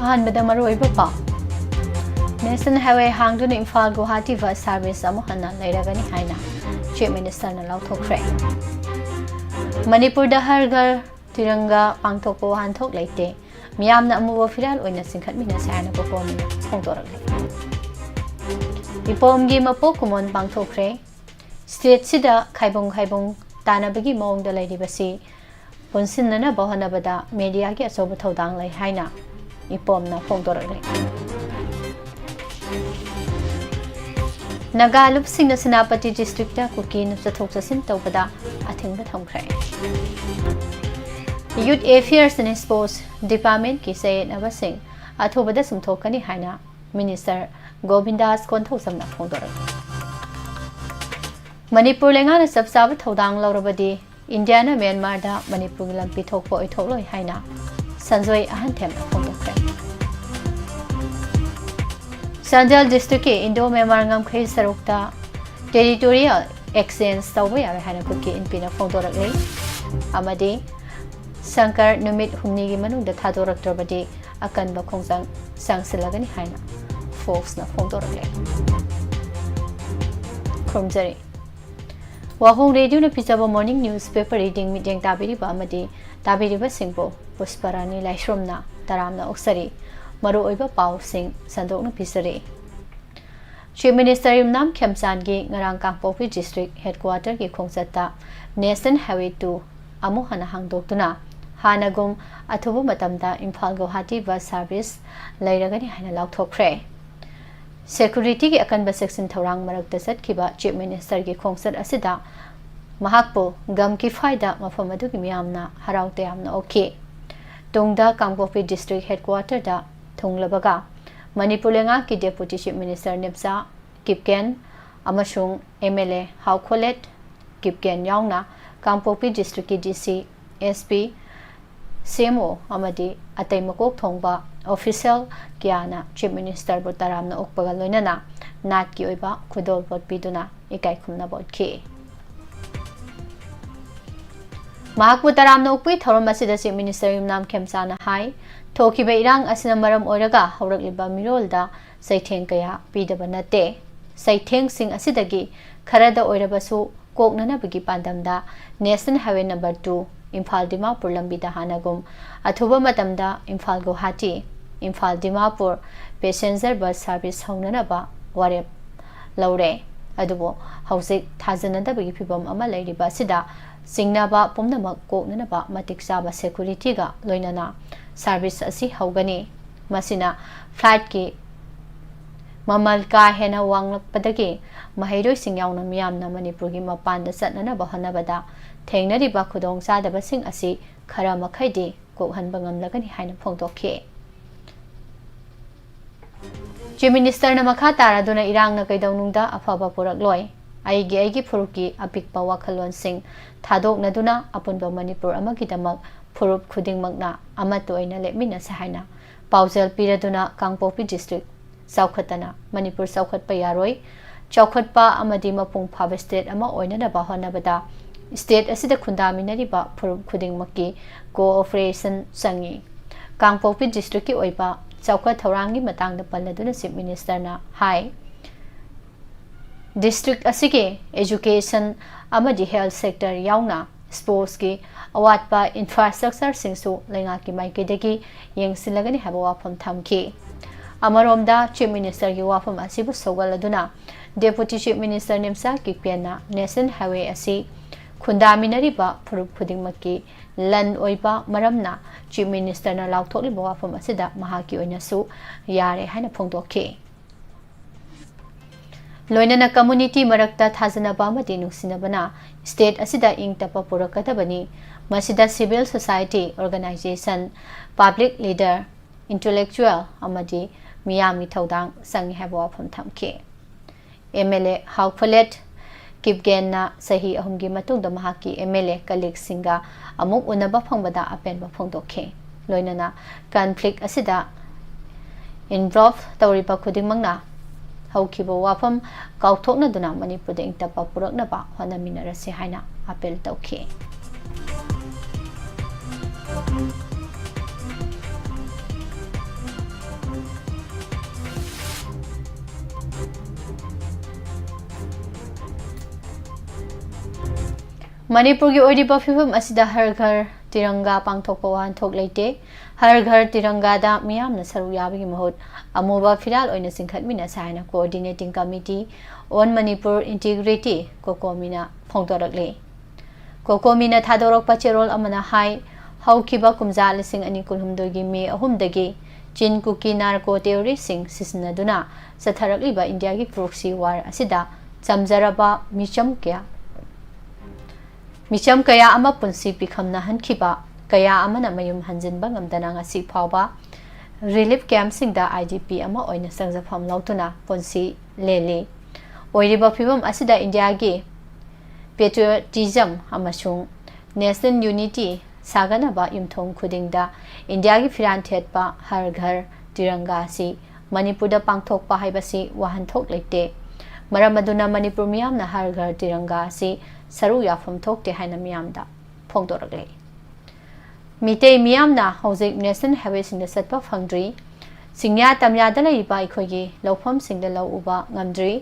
ꯑꯍꯥꯟꯕꯗ ꯃꯔꯨꯑꯣꯏꯕ ꯄꯥꯎ ꯅꯦꯁꯅꯦꯜ ꯍꯥꯏꯋꯦ ꯍꯥꯡꯗꯨꯅ ꯏꯝꯐꯥꯜ ꯒꯨꯋꯥꯍꯥꯇꯤ ꯕꯁ ꯁꯥꯔꯚꯤꯁ ꯑꯃꯨꯛ ꯍꯟꯅ ꯂꯩꯔꯒꯅꯤ ꯍꯥꯏꯅ ꯆꯤꯐ ꯃꯤꯅꯤꯁꯇꯔꯅ ꯂꯥꯎꯊꯣꯛꯈ꯭ꯔꯦ ꯃꯅꯤꯄꯨꯔꯗ ꯍꯔ ꯘꯔ ꯇꯤꯔꯪꯒꯥ ꯄꯥꯡꯊꯣꯛꯄ ꯋꯥꯍꯟꯊꯣꯛ ꯂꯩꯇꯦ ꯃꯤꯌꯥꯝꯅ ꯑꯃꯨꯕ ꯐꯤꯔꯥꯜ ꯑꯣꯏꯅ ꯆꯤꯡꯈꯠꯃꯤꯟꯅꯁꯦ ꯍꯥꯏꯅ ꯄꯣꯄꯣꯝꯅ ꯐꯣꯡꯗꯣꯔꯛꯂꯦ ꯏꯄꯣꯝꯒꯤ ꯃꯄꯣꯛ ꯀꯨꯝꯑꯣꯟ ꯄꯥꯡꯊꯣꯛꯈ꯭ꯔꯦ ꯁ꯭ꯇꯦꯠꯁꯤꯗ ꯈꯥꯏꯕꯣꯡ ꯇꯥꯅꯕꯒꯤ ꯃꯑꯣꯡꯗ ꯂꯩꯔꯤꯕꯁꯤ ꯄꯨꯟꯁꯤꯟꯅꯅꯕ ꯍꯣꯠꯅꯕꯗ ꯃꯦꯗꯤꯌꯥꯒꯤ ꯑꯆꯧꯕ ꯊꯧꯗꯥꯡ ꯂꯩ ꯍꯥꯏꯅ ꯏꯄꯣꯝꯅ ꯐꯣꯡꯗꯣꯔꯛꯂꯦ ꯅꯥꯒꯥ ꯂꯨꯞꯁꯤꯡꯅ ꯁꯦꯅꯥꯄꯇꯤ ꯗꯤꯁꯇ꯭ꯔꯤꯛꯇ ꯀꯨꯀꯤꯅ ꯆꯠꯊꯣꯛ ꯆꯠꯁꯤꯟ ꯇꯧꯕꯗ ꯑꯊꯤꯡꯕ ꯊꯝꯈ꯭ꯔꯦ ꯌꯨꯠ ꯑꯦꯐꯤꯌꯔꯁ ꯑꯦꯟ ꯁ꯭ꯄꯣꯔꯠꯁ ꯗꯤꯄꯥꯔꯠꯃꯦꯟꯠꯀꯤ ꯆꯌꯦꯠꯅꯕꯁꯤꯡ ꯑꯊꯨꯕꯗ ꯆꯨꯝꯊꯣꯛꯀꯅꯤ ꯍꯥꯏꯅ ꯃꯤꯅꯤꯁꯇꯔ ꯒꯣꯕꯤꯟꯗꯥꯁ ꯀꯣꯟꯊꯧꯖꯝꯅ ꯐꯣꯡꯗꯣꯔꯛꯂꯦ ꯃꯅꯤꯄꯨꯔ ꯂꯩꯉꯥꯛꯅ ꯆꯞ ꯆꯥꯕ ꯊꯧꯗꯥꯡ ꯂꯧꯔꯕꯗꯤ ꯏꯟꯗꯤꯌꯥꯅ ꯃ꯭ꯌꯥꯟꯃꯥꯔꯗ ꯃꯅꯤꯄꯨꯔꯒꯤ ꯂꯝ ꯄꯤꯊꯣꯛꯄ ꯑꯣꯏꯊꯣꯛꯂꯣꯏ ꯍꯥꯏꯅ ꯁꯟꯖꯣꯏ ꯑꯍꯟꯊꯦꯝꯅ ꯐꯣꯡꯗꯣꯛꯈ꯭ꯔꯦ ꯆꯥꯟꯗꯦꯜ ꯗꯤꯁꯇ꯭ꯔꯤꯛꯀꯤ ꯏꯟꯗꯣ ꯃ꯭ꯌꯥꯟꯃꯥꯔ ꯉꯝꯈꯩ ꯁꯔꯨꯛꯇ ꯇꯦꯔꯤꯇꯣꯔꯤꯌꯦꯜ ꯑꯦꯛꯁꯆꯦꯟꯖ ꯇꯧꯕ ꯌꯥꯔꯣꯏ ꯍꯥꯏꯅ ꯀꯨꯀꯤ ꯏꯟꯄꯤꯅ ꯐꯣꯡꯗꯣꯔꯛꯂꯦ ꯑꯃꯗꯤ ꯁꯪꯀꯔ ꯅꯨꯃꯤꯠ ꯍꯨꯝꯅꯤꯒꯤ ꯃꯅꯨꯡꯗ ꯊꯥꯗꯣꯔꯛꯇ꯭ꯔꯕꯗꯤ ꯑꯀꯟꯕ ꯈꯣꯡꯖꯪ ꯆꯪꯁꯤꯜꯂꯒꯅꯤ ꯍꯥꯏꯅ ꯐꯣꯛꯁꯅ ꯐꯣꯡꯗꯣꯔꯛꯂꯦ ꯈꯨꯔꯨꯝꯖꯔꯤ ꯋꯥꯍꯣꯡ ꯔꯦꯗꯤꯑꯣꯅ ꯄꯤꯖꯕ ꯃꯣꯔꯅꯤꯡ ꯅ꯭ꯌꯨꯁ ꯄꯦꯄꯔ ꯔꯤꯗꯤꯡ ꯃꯤꯠꯌꯦꯡ ꯇꯥꯕꯤꯔꯤꯕ ꯑꯃꯗꯤ ꯇꯥꯕꯤꯔꯤꯕꯁꯤꯡꯕꯨ ꯄꯨꯁꯄꯔꯥꯅꯤ ꯂꯥꯏꯁ꯭ꯔꯣꯝꯅ ꯇꯔꯥꯝꯅ ꯑꯣꯛꯆꯔꯤ ꯃꯔꯨꯑꯣꯏꯕ ꯄꯥꯎꯁꯤꯡ ꯁꯟꯗꯣꯛꯅ ꯄꯤꯖꯔꯤ ꯆꯤꯐ ꯃꯤꯅꯤꯁꯇꯔ ꯌꯨꯝꯅꯥꯝ ꯈꯦꯝꯆꯥꯟꯒꯤ ꯉꯔꯥꯡ ꯀꯥꯡꯄꯣꯛꯄꯤ ꯗꯤꯁꯇ꯭ꯔꯤꯛ ꯍꯦꯗꯀ꯭ꯋꯥꯔꯇꯔꯒꯤ ꯈꯣꯡꯆꯠꯇ ꯅꯦꯁꯅꯦꯜ ꯍꯥꯏꯋꯦ 2 ꯑꯃꯨꯛ ꯍꯟꯅ ꯍꯥꯡꯗꯣꯛꯇꯨꯅ ꯍꯥꯟꯅꯒꯨꯝ ꯑꯊꯨꯕ ꯃꯇꯝꯗ ꯏꯝꯐꯥꯜ ꯒꯨꯋꯥꯍꯥꯇꯤ ꯕꯁ ꯁꯥꯔꯚꯤꯁ ꯂꯩꯔꯒꯅꯤ ꯍꯥꯏꯅ ꯂꯥꯎꯊꯣꯛꯈ꯭ꯔꯦ ꯁꯦꯀ꯭ꯌꯨꯔꯤꯇꯤꯒꯤ ꯑꯀꯟꯕ ꯆꯦꯛꯁꯤꯟ ꯊꯧꯔꯥꯡ ꯃꯔꯛꯇ ꯆꯠꯈꯤꯕ ꯆꯤꯐ ꯃꯤꯅꯤꯁꯇꯔꯒꯤ ꯈꯣꯡꯆꯠ ꯑꯁꯤꯗ ꯃꯍꯥꯛꯄꯨ ꯒꯝ ꯀꯤꯐꯥꯏꯗ ꯃꯐꯝ ꯑꯗꯨꯒꯤ ꯃꯤꯌꯥꯝꯅ ꯍꯔꯥꯎ ꯇꯌꯥꯝꯅ ꯑꯣꯛꯈꯤ ꯇꯨꯡꯗ ꯀꯥꯡꯄꯣꯛꯄꯤ ꯗꯤꯁꯇ꯭ꯔꯤꯛ ꯍꯦꯗꯀ꯭ꯋꯥꯔꯇꯔꯗ ꯊꯨꯡꯂꯕꯒ ꯃꯅꯤꯄꯨꯔ ꯂꯩꯉꯥꯛꯀꯤ ꯗꯦꯄꯨꯇꯤ ꯆꯤꯐ ꯃꯤꯅꯤꯁꯇꯔ ꯅꯤꯞꯆꯥ ꯀꯤꯞꯀꯦꯟ ꯑꯃꯁꯨꯡ MLA ꯍꯥꯎꯈꯣꯂꯦꯠ ꯀꯤꯞꯀꯦꯟ ꯌꯥꯎꯅ ꯀꯥꯡꯄꯣꯛꯄꯤ ꯗꯤꯁꯇ꯭ꯔꯤꯛꯀꯤ DC SP CMO ꯑꯃꯗꯤ ꯑꯇꯩ ꯃꯀꯣꯛ ꯊꯣꯡꯕ ꯑꯣꯐꯤꯁꯤꯌꯦꯜ ꯀꯌꯥꯅ ꯆꯤꯐ ꯃꯤꯅꯤꯁꯇꯔꯕꯨ ꯇꯔꯥꯝꯅ ꯑꯣꯛꯄꯒ ꯂꯣꯏꯅꯅ ꯅꯥꯠꯀꯤ ꯑꯣꯏꯕ ꯈꯨꯗꯣꯜꯄꯣꯠ ꯄꯤꯗꯨꯅ ꯏꯀꯥꯏ ꯈꯨꯝꯅꯕ ꯎꯠꯈꯤ ꯃꯍꯥꯛꯄꯨ ꯇꯔꯥꯝꯅ ꯑꯣꯛꯄꯒꯤ ꯊꯧꯔꯝ ꯑꯁꯤꯗ ꯆꯤꯐ ꯃꯤꯅꯤꯁꯇꯔ ꯌꯨꯝꯅꯥꯝ ꯈꯦꯝꯆꯥꯟꯅ ꯍꯥꯏ ꯊꯣꯛꯈꯤꯕ ꯏꯔꯥꯡ ꯑꯁꯤꯅ ꯃꯔꯝ ꯑꯣꯏꯔꯒ ꯍꯧꯔꯛꯂꯤꯕ ꯃꯤꯔꯣꯜꯗ ꯆꯩꯊꯦꯡ ꯀꯌꯥ ꯄꯤꯗꯕ ꯅꯠꯇꯦ ꯆꯩꯊꯦꯡꯁꯤꯡ ꯑꯁꯤꯗꯒꯤ ꯈꯔꯗ ꯑꯣꯏꯔꯕꯁꯨ ꯀꯣꯛꯅꯅꯕꯒꯤ ꯄꯥꯟꯗꯝꯗ national highway number 2 Imphal Dimapur ꯂꯝꯕꯤꯗ ꯍꯥꯟꯅꯒꯨꯝ ꯑꯊꯨꯕ ꯃꯇꯝꯗ Imphal Guwahati Imphal Dimapur passenger bus service ꯍꯧꯅꯅꯕ ꯋꯥꯔꯦꯞ ꯂꯧꯔꯦ ꯑꯗꯨꯕꯨ ꯍꯧꯖꯤꯛ ꯊꯥꯖꯅꯗꯕꯒꯤ ꯐꯤꯚꯝ ꯑꯃ ꯂꯩꯔꯤꯕ ꯑꯁꯤꯗ ꯆꯤꯡꯅꯕ ꯄꯨꯝꯅꯃꯛ ꯀꯣꯛꯅꯅꯕ ꯃꯇꯤꯛ ꯆꯥꯕ ꯁꯦꯀ꯭ꯌꯨꯔꯤꯇꯤꯒ ꯂꯣꯏꯅꯅ ꯁꯥꯔꯚꯤꯁ ꯑꯁꯤ ꯍꯧꯒꯅꯤ ꯃꯁꯤꯅ ꯐ꯭ꯂꯥꯏꯠꯀꯤ ꯃꯃꯜ ꯀꯥ ꯍꯦꯟꯅ ꯋꯥꯡꯂꯛꯄꯗꯒꯤ ꯃꯍꯩꯔꯣꯏꯁꯤꯡ ꯌꯥꯎꯅ ꯃꯤꯌꯥꯝꯅ ꯃꯅꯤꯄꯨꯔꯒꯤ ꯃꯄꯥꯟꯗ ꯆꯠꯅꯅꯕ ꯍꯣꯠꯅꯕꯗ ꯊꯦꯡꯅꯔꯤꯕ ꯈꯨꯗꯣꯡꯆꯥꯗꯕꯁꯤꯡ ꯑꯁꯤ ꯈꯔ ꯃꯈꯩꯗꯤ ꯀꯣꯛꯍꯟꯕ ꯉꯝꯂꯒꯅꯤ ꯍꯥꯏꯅ ꯐꯣꯡꯗꯣꯛꯈꯤ ꯆꯤꯐ ꯃꯤꯅꯤꯁꯇꯔꯅ ꯃꯈꯥ ꯇꯥꯔꯗꯨꯅ ꯏꯔꯥꯡꯅ ꯀꯩꯗꯧꯅꯨꯡꯗ ꯑꯐꯕ ꯄꯨꯔꯛꯂꯣꯏ ꯑꯩꯒꯤ ꯐꯨꯔꯨꯞꯀꯤ ꯑꯄꯤꯛꯄ ꯋꯥꯈꯜꯂꯣꯟꯁꯤꯡ ꯊꯥꯗꯣꯛꯅꯗꯨꯅ ꯑꯄꯨꯟꯕ ꯃꯅꯤꯄꯨꯔ ꯑꯃꯒꯤꯗꯃꯛ ꯐꯨꯔꯨꯞ ꯈꯨꯗꯤꯡꯃꯛꯅ ꯑꯃꯠꯇ ꯑꯣꯏꯅ ꯂꯦꯞꯃꯤꯟꯅꯁꯦ ꯍꯥꯏꯅ ꯄꯥꯎꯖꯦꯜ ꯄꯤꯔꯗꯨꯅ ꯀꯥꯡꯄꯣꯛꯄꯤ ꯗꯤꯁꯇ꯭ꯔꯤꯛ ꯆꯥꯎꯈꯠꯇꯅ ꯃꯅꯤꯄꯨꯔ ꯆꯥꯎꯈꯠꯄ ꯌꯥꯔꯣꯏ ꯆꯥꯎꯈꯠꯄ ꯑꯃꯗꯤ ꯃꯄꯨꯡ ꯐꯥꯕ ꯁ꯭ꯇꯦꯠ ꯑꯃ ꯑꯣꯏꯅꯅꯕ ꯍꯣꯠꯅꯕꯗ ꯁ꯭ꯇꯦꯠ ꯑꯁꯤꯗ ꯈꯨꯟꯗꯥꯃꯤꯟꯅꯔꯤꯕ ꯐꯨꯔꯨꯞ ꯈꯨꯗꯤꯡꯃꯛꯀꯤ ꯀꯣꯑꯣꯄꯔꯦꯁꯟ ꯆꯪꯏ ꯀꯥꯡꯄꯣꯛꯄꯤ ꯗꯤꯁꯇ꯭ꯔꯤꯛꯀꯤ ꯑꯣꯏꯕ ꯆꯥꯎꯈꯠ ꯊꯧꯔꯥꯡꯒꯤ ꯃꯇꯥꯡꯗ ꯄꯜꯂꯗꯨꯅ ꯆꯤꯐ ꯃꯤꯅꯤꯁꯇꯔꯅ ꯍꯥꯏ ꯗꯤꯁꯇ꯭ꯔꯤꯛ ꯑꯁꯤꯒꯤ एजुकेशन अमदी हेल्थ सेक्टर याउना स्पोर्ट्स की अवाटपा इंफ्रास्ट्रक्चरसिंगसु लेंगाकी माइकेदगी येंगसिलगनि हाबा वाफम थमखि अमरोमदा चीफ मिनिस्टर की वाफम असिबु सौगलदुना डेप्यूटी चीफ मिनिस्टर निमसा किपेना नेशनल हाईवे असि खुंदामिनरिबा फुरुप खुदिंगमकी लन ओइबा मरमना चीफ मिनिस्टर ना लाउथोकलिबा वाफम असिदा महाकी ओइनासु यारे हाइना फोंदोखि लोइनना कम्युनिटी मरक्ता थाजनबा अमदि नुसिनबना स्टेट असिदा इंगतपा पुरकदबनी मसिदा civil society organisation public leader intellectual अमदि मियामी थौदांग संगी हाबा वाफम थमखि MLA हाउफलेट किपगेनना सही अहुमगी मतुंगदा महाकी MLA कलीग सिंगा अमुक उनबा फंगबदा अपेनबा फोंदोखि लोइनना कॉन्फ्लिक्ट असिदा इन्वॉल्व तौरिबा खुदिंगमंगना हौखिबा वाफम काउथोकनदुना मणिपुरदा इंगतपा पुरकनबा होनामिनरसे हाइना अपील तौखि Manipur ki oidi ba phibam asida har ghar tiranga pangthok pawan thok leite har ghar tiranga da miyam na saru yabi ki mahut amuba phiral oina singkhat mina saina coordinating committee on Manipur integrity kokomina phongdorakle kokomina thadorok pacherol amana hai haukiba kumja lising ani kulhumdoi gi me ahumdagi chin kuki narco terrorist sing sisnaduna satharakliba India ki proxy war asida chamjaraba micham kaya ama punsi pikhamna hankhiba kaya amana mayum hanjinba ngamdana ngasi phawba relief camp singda IDP ama oina sangjafam lautuna punsi lele oiriba phibam asida India gi patriotism amasung national unity saganaba yumthong khudingda India gi firan thetpa har ghar tiranga si Manipur da pangthokpa haibasi wahanthok leite maramaduna Manipur miyamna har ghar tiranga si saru yafam thokte haina miyamda phongdorakle mitei miyamna hojik national highway singda satpa phangdri singya tamya da leiba ikhogi lawpham singda law uba ngamdri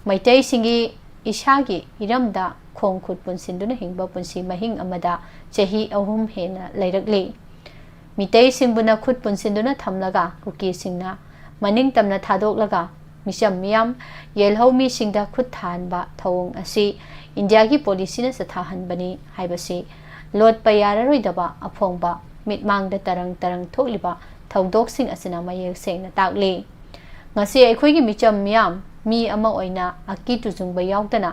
maitei singi ishagi iramda khongkhut punsinduna hingba punsi mahing amada chahi ahum hena leirakle mitei singbuna khut punsinduna thamlaga kuki singna maning tamna thadoklaga misham miyam yelhomi singda khut thanba thawong asi India ki policy na sathahan bani haibasi lot payararoidaba aphongba mitmangda tarang thokliba thaudok sing asina mayek sengna takle ngasi aikhoi gi micham miyam mi ama oina aki tujungba yaudana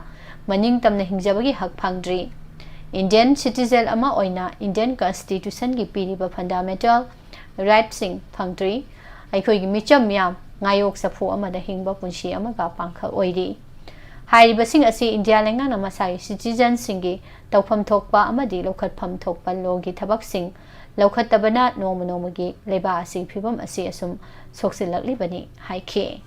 maning tamna hingjabagi hak phangdri Indian citizen ama oina Indian constitution gi piriba fundamental right sing phangdri aikhoi gi micham miyam ngayok safu amada hingba punsi amaga pangkha oiri hairibasing asi India lengana masai citizen singi tawpham thokpa amadi lokhatpham thokpa logi thabak sing lokhatabana nomagi leba asi phibam asi asum soksilakli bani haike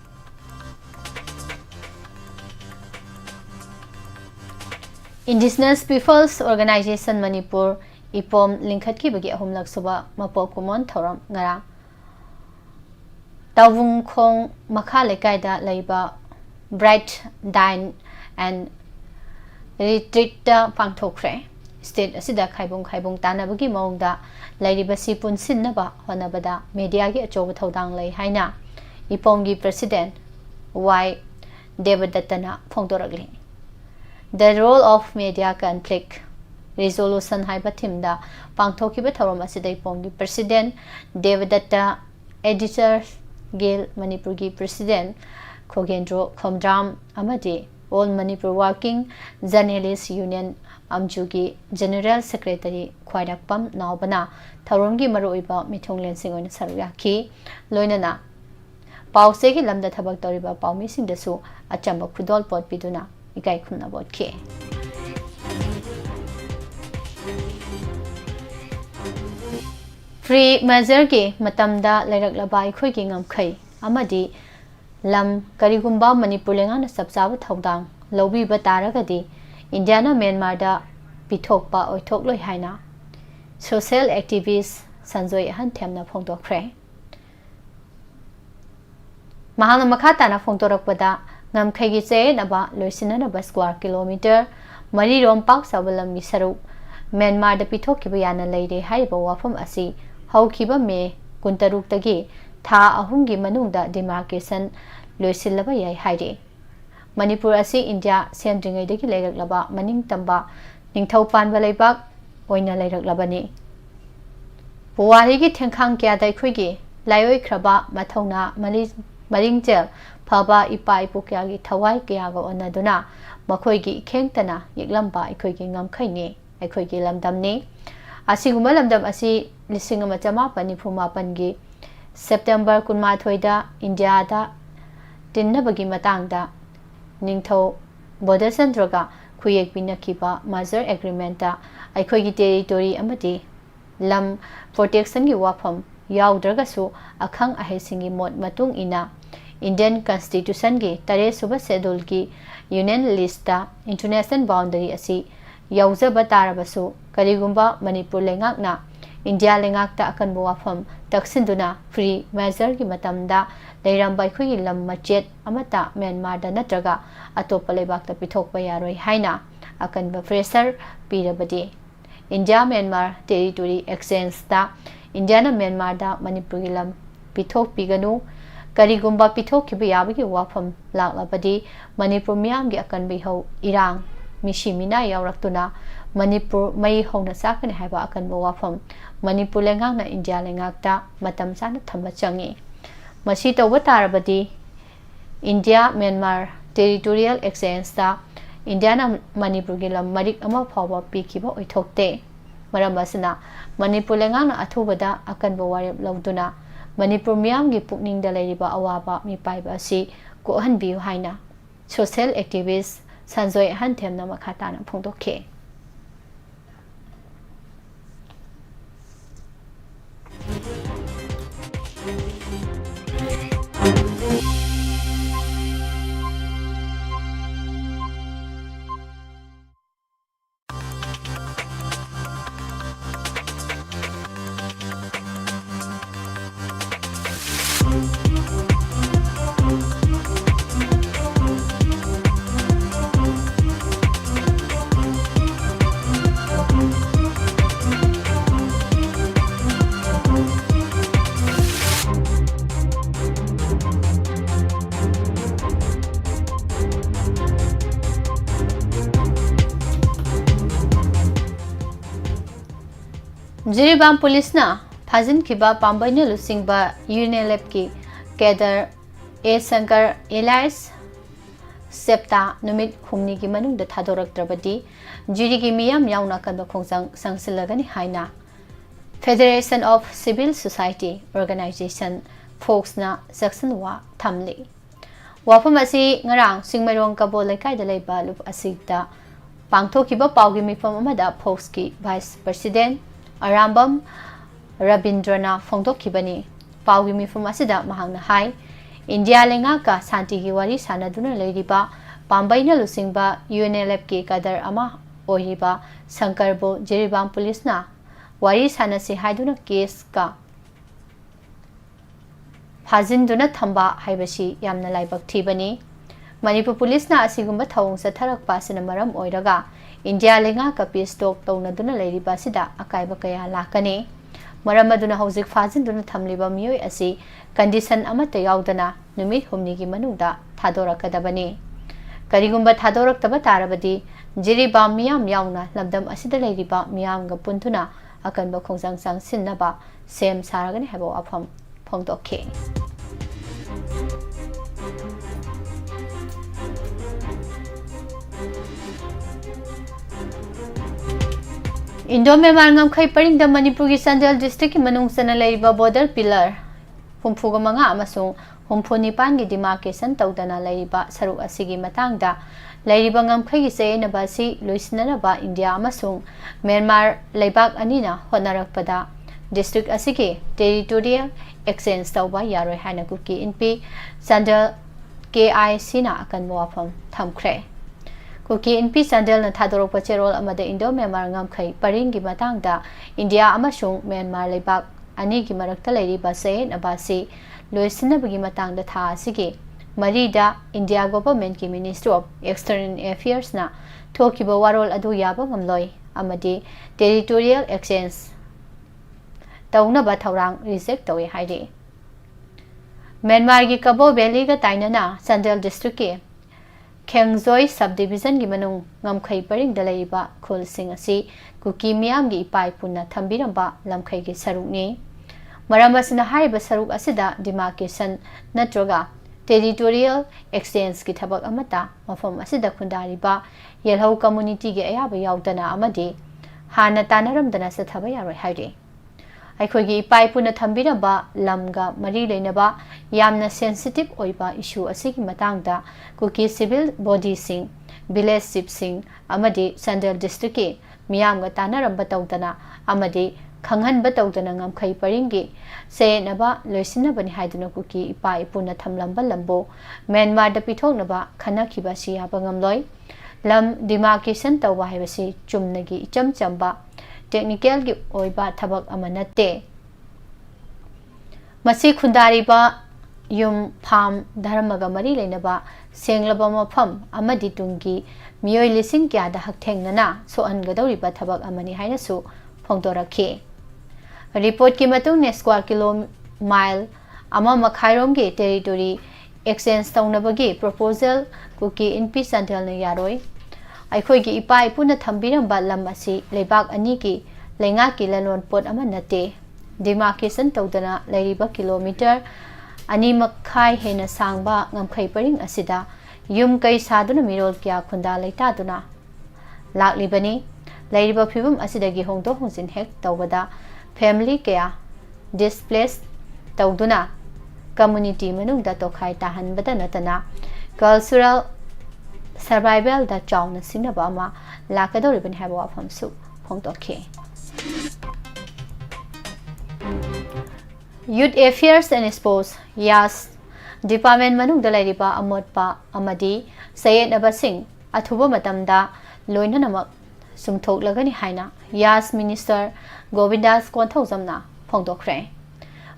Indigenous Peoples Organization Manipur ipom lingkhat ki bagi ahumlak suba mapo kumon thoram ngara tawung khong makha lekaida leiba bright dine and retreat pangthokre state asida khaibung tanabagi maungda lairibasi punsinnaba honabada media gi achoba thodang lei haina ipomgi president y devadattana phongdorakli the role of media conflict resolution haiba thimda pangthokiba thorom asida ipomgi president devadatta editors Gil Manipur gi president Khogendro Khomdram amadi All Manipur Working Journalists Union Amjugi General Secretary Khwairakpam Naubana Tharomgi Maroiba Mithonglen Singoina Saruyaki Loinana Pause gi lamda thabak toriba Paumi Singdasu achamba khudol pot piduna ikai khumna botke Free measure ki matamda lairak khoi ki ngamkhai amadi lam karigumba Manipur lengana sabsabu thodang lobi bataragadi Indiana Myanmar da pithokpa oithokloi haina social activist Sanjoy han themna phongdokre mahana makhata na phongdorakpada ngamkhai gi che naba loisina ba square kilometer mari rom pak sabalam mi saru Myanmar da pithokiba yana leire haiba wafam asi haukiba me kuntaruk tagi tha ahumgi manungda demarcation loisilaba yai haide Manipur asi India sendringai dagi leiraklaba maning tamba ningthau panba leibak oina leiraklabani Puwari gi thengkhang kya dai khoigi laioi khraba mathongna maringjel phaba ipai pukya gi thawai kya ga onaduna makhoi gi khengtana yiklamba ikhoi gi ngamkhaini ikhoi gi lamdamni asiguma lamdam asi lisingama chama panifuma pangi September kunma thoida India da tinnabagi matangda ningthau border centraga khuyek pinakiba major agreement da aikhoi gi territory amati lam protection gi wafam yaudra akhang ahesingi mot matung ina Indian Constitution gi tare suba schedule gi union list da international boundary asi yaujaba tarabasu karigumba Manipur lengakna India lengakta akan wafam taksinduna free measure gi matamda leiramba khoi lam machet amata Myanmar da natraga atopa lebakta pithokpa yaroi haina akanba pressure pirabadi India Myanmar territory exchange da India na Myanmar da Manipur gi lam pithok piganu karigumba pithok ki yabagi wafam laklabadi Manipur miyam gi akanbi ho irang mishi mina yawraktuna Manipur mai hona sakani haiba akanba wafam Manipur lengang na India lengakta matam sana thamba changi masi tawba tarabadi India Myanmar territorial exchange da India na Manipur gi lam marik ama phawa pikiba oithokte maram asina Manipur lengang na athubada akanba warep lawduna Manipur miyam gi pukning da leiriba awaba mi paiba si ko hanbiu haina social activist Sanjoy Hantem na makhata na phongdokhe Jiribam police na phajin kiba pambaina lusingba UNLF ki Kedar A Shankar Elias Septa numit humni ki manung da thadorak trabadi jiri ki miyam yauna kanba khongjang sangsilagani haina Federation of Civil Society Organization folks na section wa thamli wafam asi ngarang singmarong kabo laikai da leiba lup asigta pangthokiba pawgi mifam amada folks ki vice president Arambam Rabindrana Fongdokibani Pawgi mifum asida mahangna hai India lenga ka santi gi wari sanaduna leiriba Pambaina lusingba UNLF ki kadar ama ohiba Sankarbo Jiribam police na wari sanasi haiduna case ka Phajinduna thamba haibasi yamna laibak thibani Manipur police na asigumba thawong sa tharak pasina maram oiraga India lenga ka peace talk tawnaduna leiriba sida akaiba kaya lakani maram aduna hojik phajinduna thamliba miyoi asi condition amata yaudana numit humni gi manungda thadorakadabani karigumba thadoraktaba tarabadi jiribam miyam yauna lamdam asida leiriba miyam ga puntuna akanba khongjang sang sinnaba sem saragani habo afam phongdokhe Indo Myanmar ngamkhai paring da Manipur gi Sandel district ki manung sana leiba border pillar humfuga manga amasung humfu nipan gi demarcation tawdana leiba saruk asigi matangda leiba ngamkhai gi seyna basi loisnana ba India amasung Myanmar leibak anina honarakpada district asigi territorial exchange tawba yaroi hana kuki inpi Sandel KIC na akan wafam thamkhre Kuki NP Sandel na thadorok pacherol amada Indo Myanmar ngamkhai paringi matangda India amasung Myanmar leibak ani gi marakta leiriba sayen abasi loisinabagi matangda tha asigi marida India government ki Ministry of External Affairs na thokiba warol adu yaba ngamloi amadi territorial exchange tawna ba thawrang reject tawi hairi Myanmar gi Kabo Valley ga tainana Sandel district ki Khengzoi subdivision gi manung ngamkhai paring dalaiba khol sing asi kuki miyam gi ipai punna thambiramba lamkhai gi sarukni maramasna haiba saruk asida demarcation natroga territorial exchange ki thabak amata mafam asida khundariba yelhau community gi ayaba yaudana amadi hana tanaramdana sathaba yaroi hairi ꯑꯩꯈꯣꯏꯒꯤ ꯏꯄꯥ ꯏꯄꯨꯅ ꯊꯝꯕꯤꯔꯕ ꯂꯝꯒ ꯃꯔꯤ ꯂꯩꯅꯕ ꯌꯥꯝꯅ sensitive ꯑꯣꯏꯕ ꯏꯁꯨ ꯑꯁꯤꯒꯤ ꯃꯇꯥꯡꯗ ꯀꯨꯀꯤ civil ꯕꯣꯗꯤꯁꯤꯡ village ꯆꯤꯞꯁꯤꯡ ꯑꯃꯗꯤ ꯆꯥꯟꯗꯦꯜ ꯗꯤꯁꯇ꯭ꯔꯤꯛꯀꯤ ꯃꯤꯌꯥꯝꯒ ꯇꯥꯟꯅꯔꯝꯕ ꯇꯧꯗꯅ ꯑꯃꯗꯤ ꯈꯪꯍꯟꯕ ꯇꯧꯗꯅ ꯉꯝꯈꯩ ꯄꯔꯤꯡꯒꯤ ꯆꯌꯦꯠꯅꯕ ꯂꯣꯏꯁꯤꯟꯅꯕꯅꯤ ꯍꯥꯏꯗꯨꯅ ꯀꯨꯀꯤ ꯏꯄꯥ ꯏꯄꯨꯅ ꯊꯝꯂꯝꯕ ꯂꯝꯕꯨ ꯃ꯭ꯌꯥꯟꯃꯥꯔꯗ ꯄꯤꯊꯣꯛꯅꯕ ꯈꯟꯅꯈꯤꯕ ꯑꯁꯤ ꯌꯥꯕ ꯉꯝꯂꯣꯏ ꯂꯝ ꯗꯤꯃꯥꯔꯀꯦꯁꯟ ꯇꯧꯕ ꯍꯥꯏꯕꯁꯤ ꯆꯨꯝꯅꯒꯤ ꯏꯆꯝ ꯆꯝꯕ ꯇꯦꯛꯅꯤꯀꯦꯜꯒꯤ ꯑꯣꯏꯕ ꯊꯕꯛ ꯑꯃ ꯅꯠꯇꯦ ꯃꯁꯤ ꯈꯨꯟꯗꯥꯔꯤꯕ yum pham dharmaga mari leinaba senglaba mafam amadi tungi miyoi lising kya da haktengnana so angadori ba thabak amani haina su phongdorakhi report ki matung ne square mile ama makhairom ge territory exchange taunabagi proposal kuki in peace until na yaroi aikhoi gi ipai puna thambiram ba lam asi lebak ani ki lenga ki lalon pot ama nate demarcation tawdana leiriba kilometer ani makhai hena sangba ngamkhai paring asida yum kai saduna mirol kya khunda leita duna laklibani leiriba phibum asidagi hongdo hongsin hek tawbada family kya displaced tawduna community manungda tokhai tahanbada natana cultural survival da chawna sinaba ma lakadoribani haba wafam su phongdokhe Youth Affairs and Sports Yas Department manungda lairiba amotpa amadi sayed abasing athuba matamda loinanamak sumthoklagani haina Yas Minister Govindas Konthaujamna phongdokre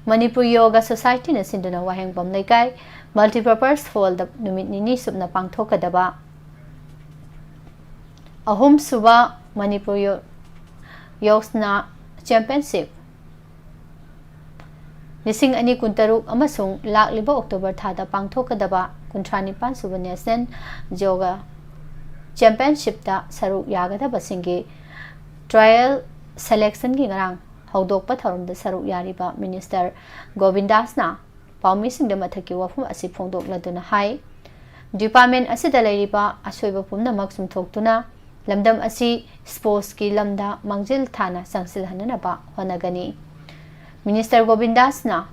Manipur Yoga Society na sinduna waheng bam laikai multipurpose hall da numit nini subna pangthokadaba ahum suba Manipur Yogsna Championship Nising ani kuntaruk amasung lakliba October thada pangthokadaba kuntranipan suba National Yoga Championship da saruk yagadaba singi trial selection gi ngarang hawdokpa tharum da saruk yariba Minister Govindas na paumi sing da mathaki wafum asi phongdok laduna hai department asi da lairiba asoiba pumna mak sumthoktuna lamdam asi sports ki lamda mangjil thana sangsil hanana ba honagani Minister Govindas na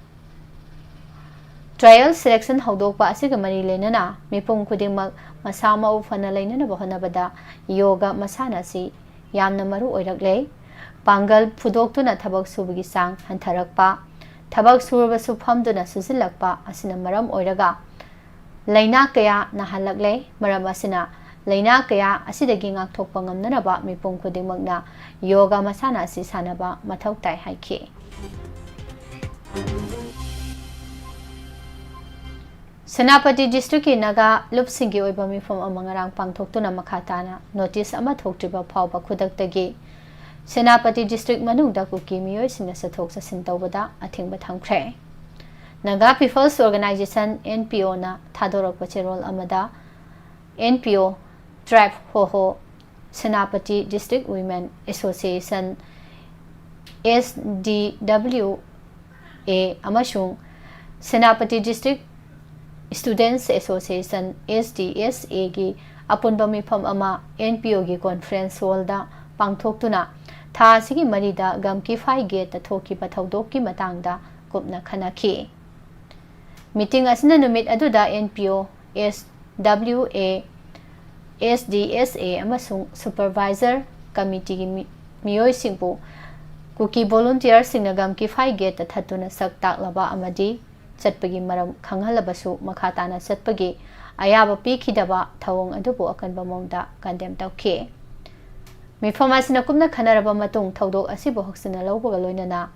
trial selection hawdokpa asiga mari lenana mipum khudingmak masama ufana leinana ba honabada yoga masana si yamna maru oirakle Pangal Pudoktuna Tabak Subigi Sang Hantarakpa Tabak Surba Suphamduna Susilakpa Asina Maram Oiraga Laina Kaya Nahalakle Maramasina Laina Kaya Asidagi Ngakthokpa Ngamnanaba Mipum Khudingmakna Yoga Masana Si Sanaba Mathau Tai Haiki Senapati District ki Naga Lupsingi Oiba Mifam Amangarang Pangthoktuna Makhatana Notice Ama Thoktriba Phawba Khudaktagi Senapati District manungda kuki miyoi singna sathok sasin tawbada athingba thamkhre Naga People's Organization NPO na thadorokpa cherol amada NPO Tribe Hoho Senapati District Women Association SDWA amashung Senapati District Students Association SDSA gi apunba mifam ama NPO gi conference hall da pangthoktuna tha sigi marida gamki phai gate thoki pathawdok ki matangda kupna khanaki meeting asna numit aduda NPO SWA SDSA amasung supervisor committee gi miyoi singpu kuki volunteer singna gamki phai gate thatuna sak taklaba amadi chatpagi maram khanghalbasu makhatana chatpagi ayaba pikhidaba thawong adubu akanba mongda condemn tawkhe Mifamasina kumna khanaraba matung thawdok asibo hoksina lawbaga loinana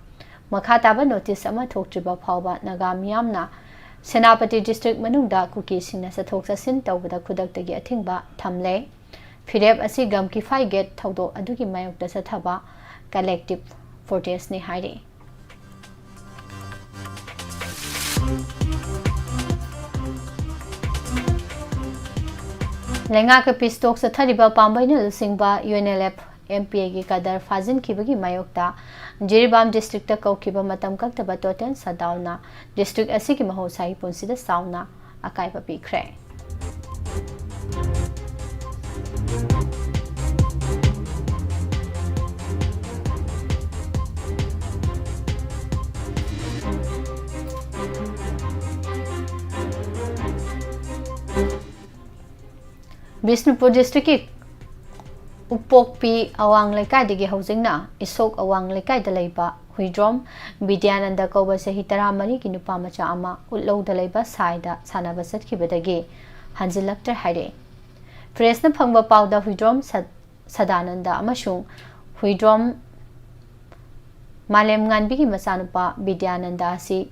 makhataba notice ama thoktriba phawba naga miyamna Senapati District manungda kuki singna sathok sasin tawbada khudaktagi athingba thamle phirep asi gamki phai gate thawdok adugi mayokta sathaba collective protest ni haire Lenga ke pistok sa thariba pambaina lusingba UNLF MPA gi kadar fazin kibagi mayokta Jiribam district ta kaukiba matam kaktaba toten sadauna district asigi mahosai ponsida sauna akaiba pikre Bisnupur district ki Upokpi awang laikai digi housing na isok awang laikai dalaiba huidrom Vidyananda kauba sahi taramari ki nupa macha ama utlaw dalaiba saida sanaba satkibadagi hanjilaktar haire Press na phangba pawda huidrom sadananda amashung huidrom malem nganbi ki masanupa Vidyananda si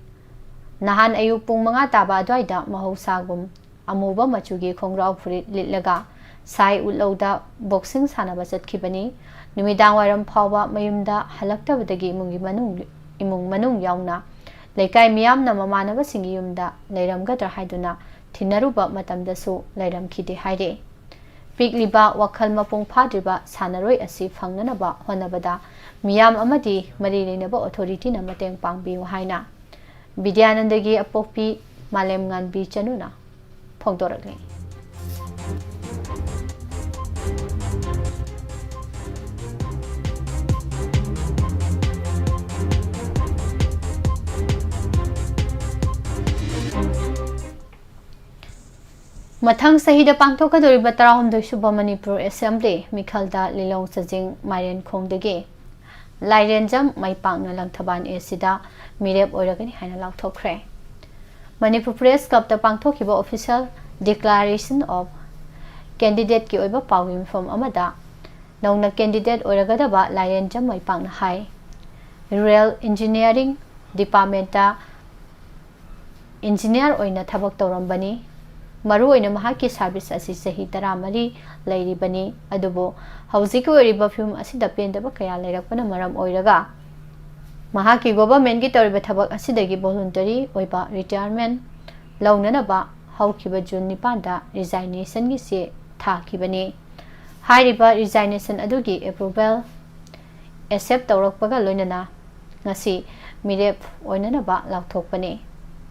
Nahan ayuk pung mga taba adwaida mahosagum amuba machugi khongrau furit litlaga sai ulauda boxing sanaba chatkibani numidang wairam phawba mayumda halaktabadagi imung manung yauna leikai miyamna mamanaba singi yumda leiramgadra haiduna thinaruba matamdasu leiramkhide haire Pigliba wakhal mapung phadriba sanaroi asi phangnanaba honabada miyam amadi mari leinaba authority na mateng pangbiu haina Vidyanandagi apokpi malem nganbi chanuna phongdorakle Mathang sahida pangthokadoriba 16 suba Manipur Assembly Mikhalda Lilong Sajing Marian Khongdagi Lairenjam Maipangna Langthaban Esida Mirep Oiragani Haina Lauthokre Manipur Press Club the Pangthokiba official declaration of candidate ki oiba pawim from amada nongna candidate oiragadaba Lairenjam Maipangna Hai Rural Engineering Department da engineer oina thabak tawrambani maru oina mahaki service asi sahi taramari lairibani adubo haujiki oiriba film asida pendaba kaya lairakpana maram oiraga mahaki government gi toriba thabak asidagi voluntary oiba retirement launanaba haukiba June 9 da resignation gi se thakibani hairiba resignation adugi approval accept tawrakpaga loinana ngasi mirep oinanaba lauthokpani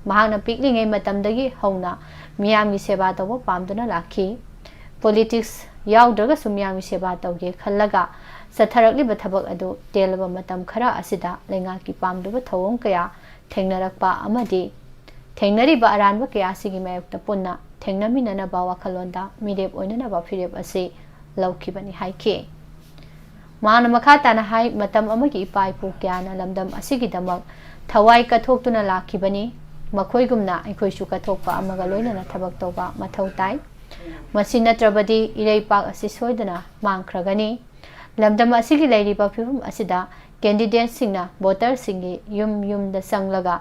mahakna piklingai matamdagi hauna miyamgi seba tawba pamduna lakhi politics yaudraga sumyamgi seba tawge khallaga satharakliba thabak adu telaba matam khara asida lengaki pamduba thawong kaya thengnarakpa amadi thengnariba aranba kaya sigi mayukta punna thengnaminana ba wakhalonda mirep oinanaba firep ase laukibani haike mana makhatana hai matam amagi ipai pu kyana lamdam asigi damak thawai kathoktuna lakhibani makoigumna aikoisu kathokpa amaga loinana thabak tawba mathau tai masi natrabadi iraipak asi soidana mangkhragani lamdam asigi lairiba phibum asida candidate singna voter singi yum da sanglaga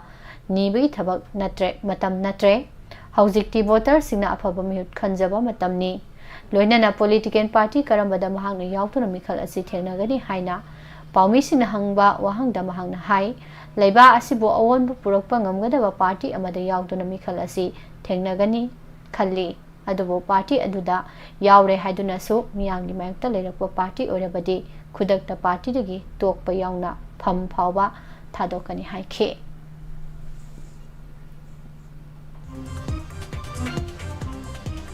nibi thabak natre matam natre haujikti voter singna afaba mihut khanjaba matamni loinana political party karambada mahangna yautuna mikhal asi thenagani haina paumi singna hangba wahangda mahangna hai leiba asibo awon purakpa ngamgadaba party amada yauduna mikhal asi thengnagani khalli adubo party aduda yaure haiduna su miyanggi mayakta leirakpa party orabadi khudakta party dagi tokpa yauna pham phawba thadokani haikhe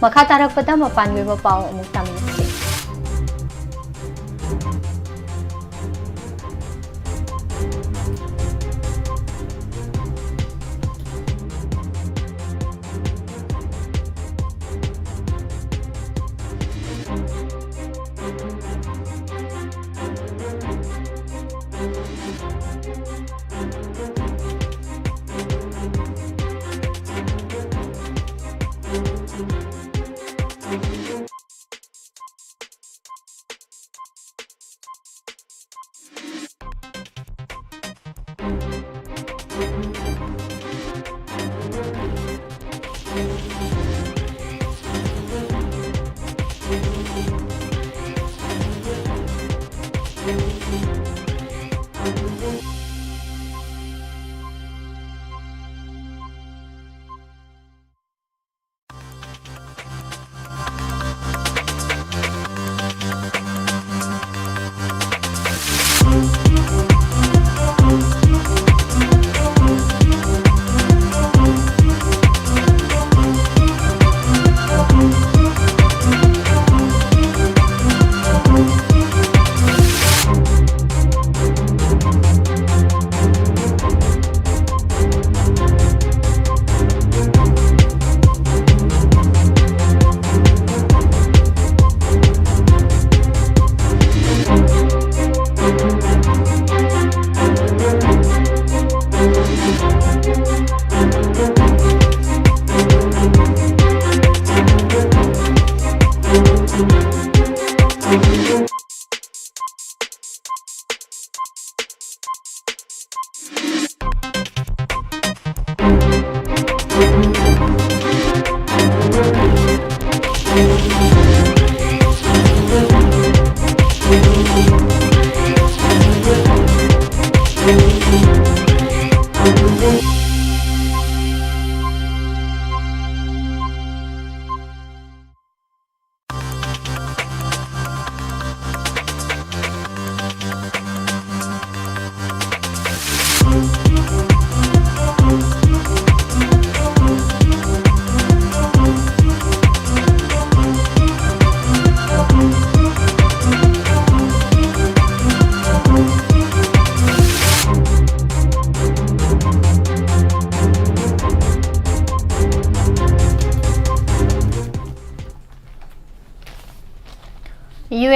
makha tarakpada mapangiba paw amuk taminasi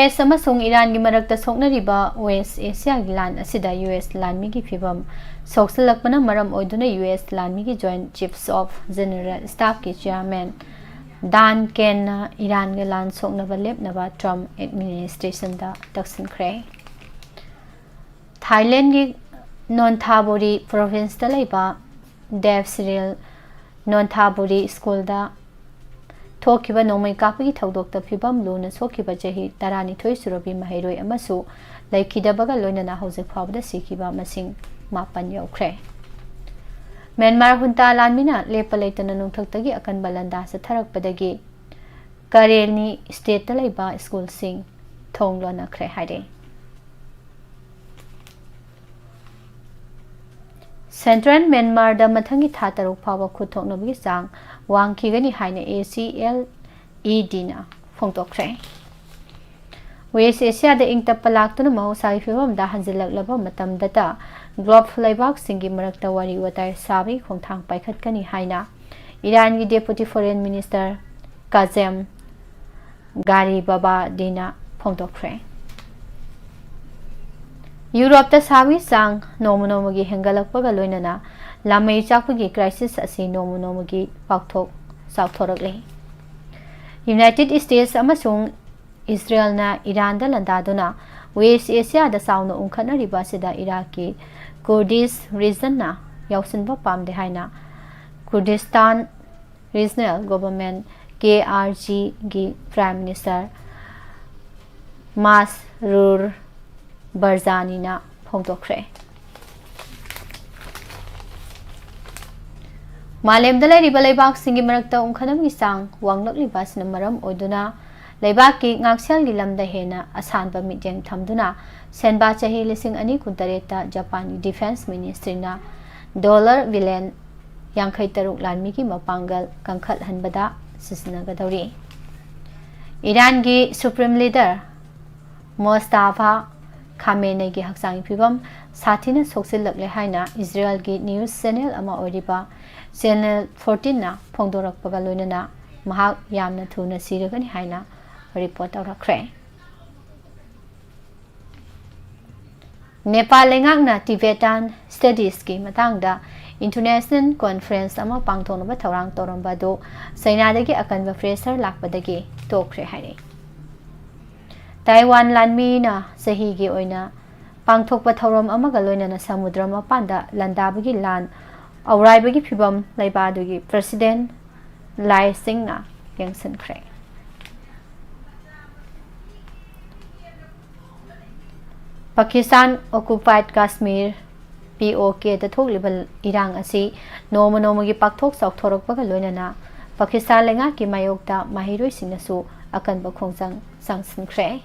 US amasung Iran gi marakta soknariba West Asia gi lan asida US lanmi gi phibam soksalakpana maram oiduna US lanmi gi Joint Chiefs of General Staff ki chairman Dan Ken na Iran gi lan soknaba lepnaba Trump administration da taksinkhre. Thailand gi Nonthaburi province da leiba Dev Cyril Nonthaburi school da Tokiba nomai kapagi thaudokta phibam luna sokiba jahi tarani thoi surobi mahairoi amasu laikhidabaga loinana hojik phawda sikiba masing mapan yaukhre. Myanmar hunta lanmina lepalaitana nungthaktagi akan balanda sa tharakpadagi Karelni state ta leiba school sing thonglona khre haire. Central Myanmar da mathangi tha taruk phawa khuthoknabagi sang wangkhigani haina ACLED na phongtokre. West Asia da ingtappa laktuna mahosai phibam da hanjilaklaba matam data globe laibak singi marakta wari watai sabi khongthang paikhatkani haina Iran gi Deputy Foreign Minister Kazem Garibabadi phongtokre. Europe ta sabi sang nomonomogi hengalakpaga loinana lamai chakpagi crisis asi nomonomogi pakthok sauthorakle. United States amasung Israel na Iran da landaduna West Asia da sauna unkhanariba sida Iraqi Kurdish region na yausinba pamde haina Kurdistan Regional Government KRG gi Prime Minister Masroor Barzani na phongtokre. Malemda lairiba leibak singi marakta unkhanamgi sang wanglakliba sina maram oiduna leibaki ngaksel gi lamda hena asanba mityang thamduna senba chahi lising ani kuntareta Japan Defense Ministry na dollar billion yankhai taruk lanmi ki mapangal kangkhat hanbada sisnagadori. Iran gi Supreme Leader Mustafa Khamenei gi haksang phibam sathina soksilakle haina Israel gi news channel ama oriba Channel 14 na phongdorakpaga loinana mahak yamna thuna siragani haina report aurakre. Nepal lengakna Tibetan Studies ki matangda International Conference ama pangthonaba thorang toramba do sainadagi akanba fresher lakpadagi tokre haire. Taiwan lanmi na sahi gi oina pangthokpa thorom amaga loinana samudra mapanda landabagi lan auraibagi phibam laibadugi President Lai Singna yangsankhre. Pakistan occupied Kashmir POK da thokliba irang asi nomonomogi pakthok saukthorokpaga loinana Pakistan lenga ki mayokta mahiroi singnasu akanba khongjang sangsankhre.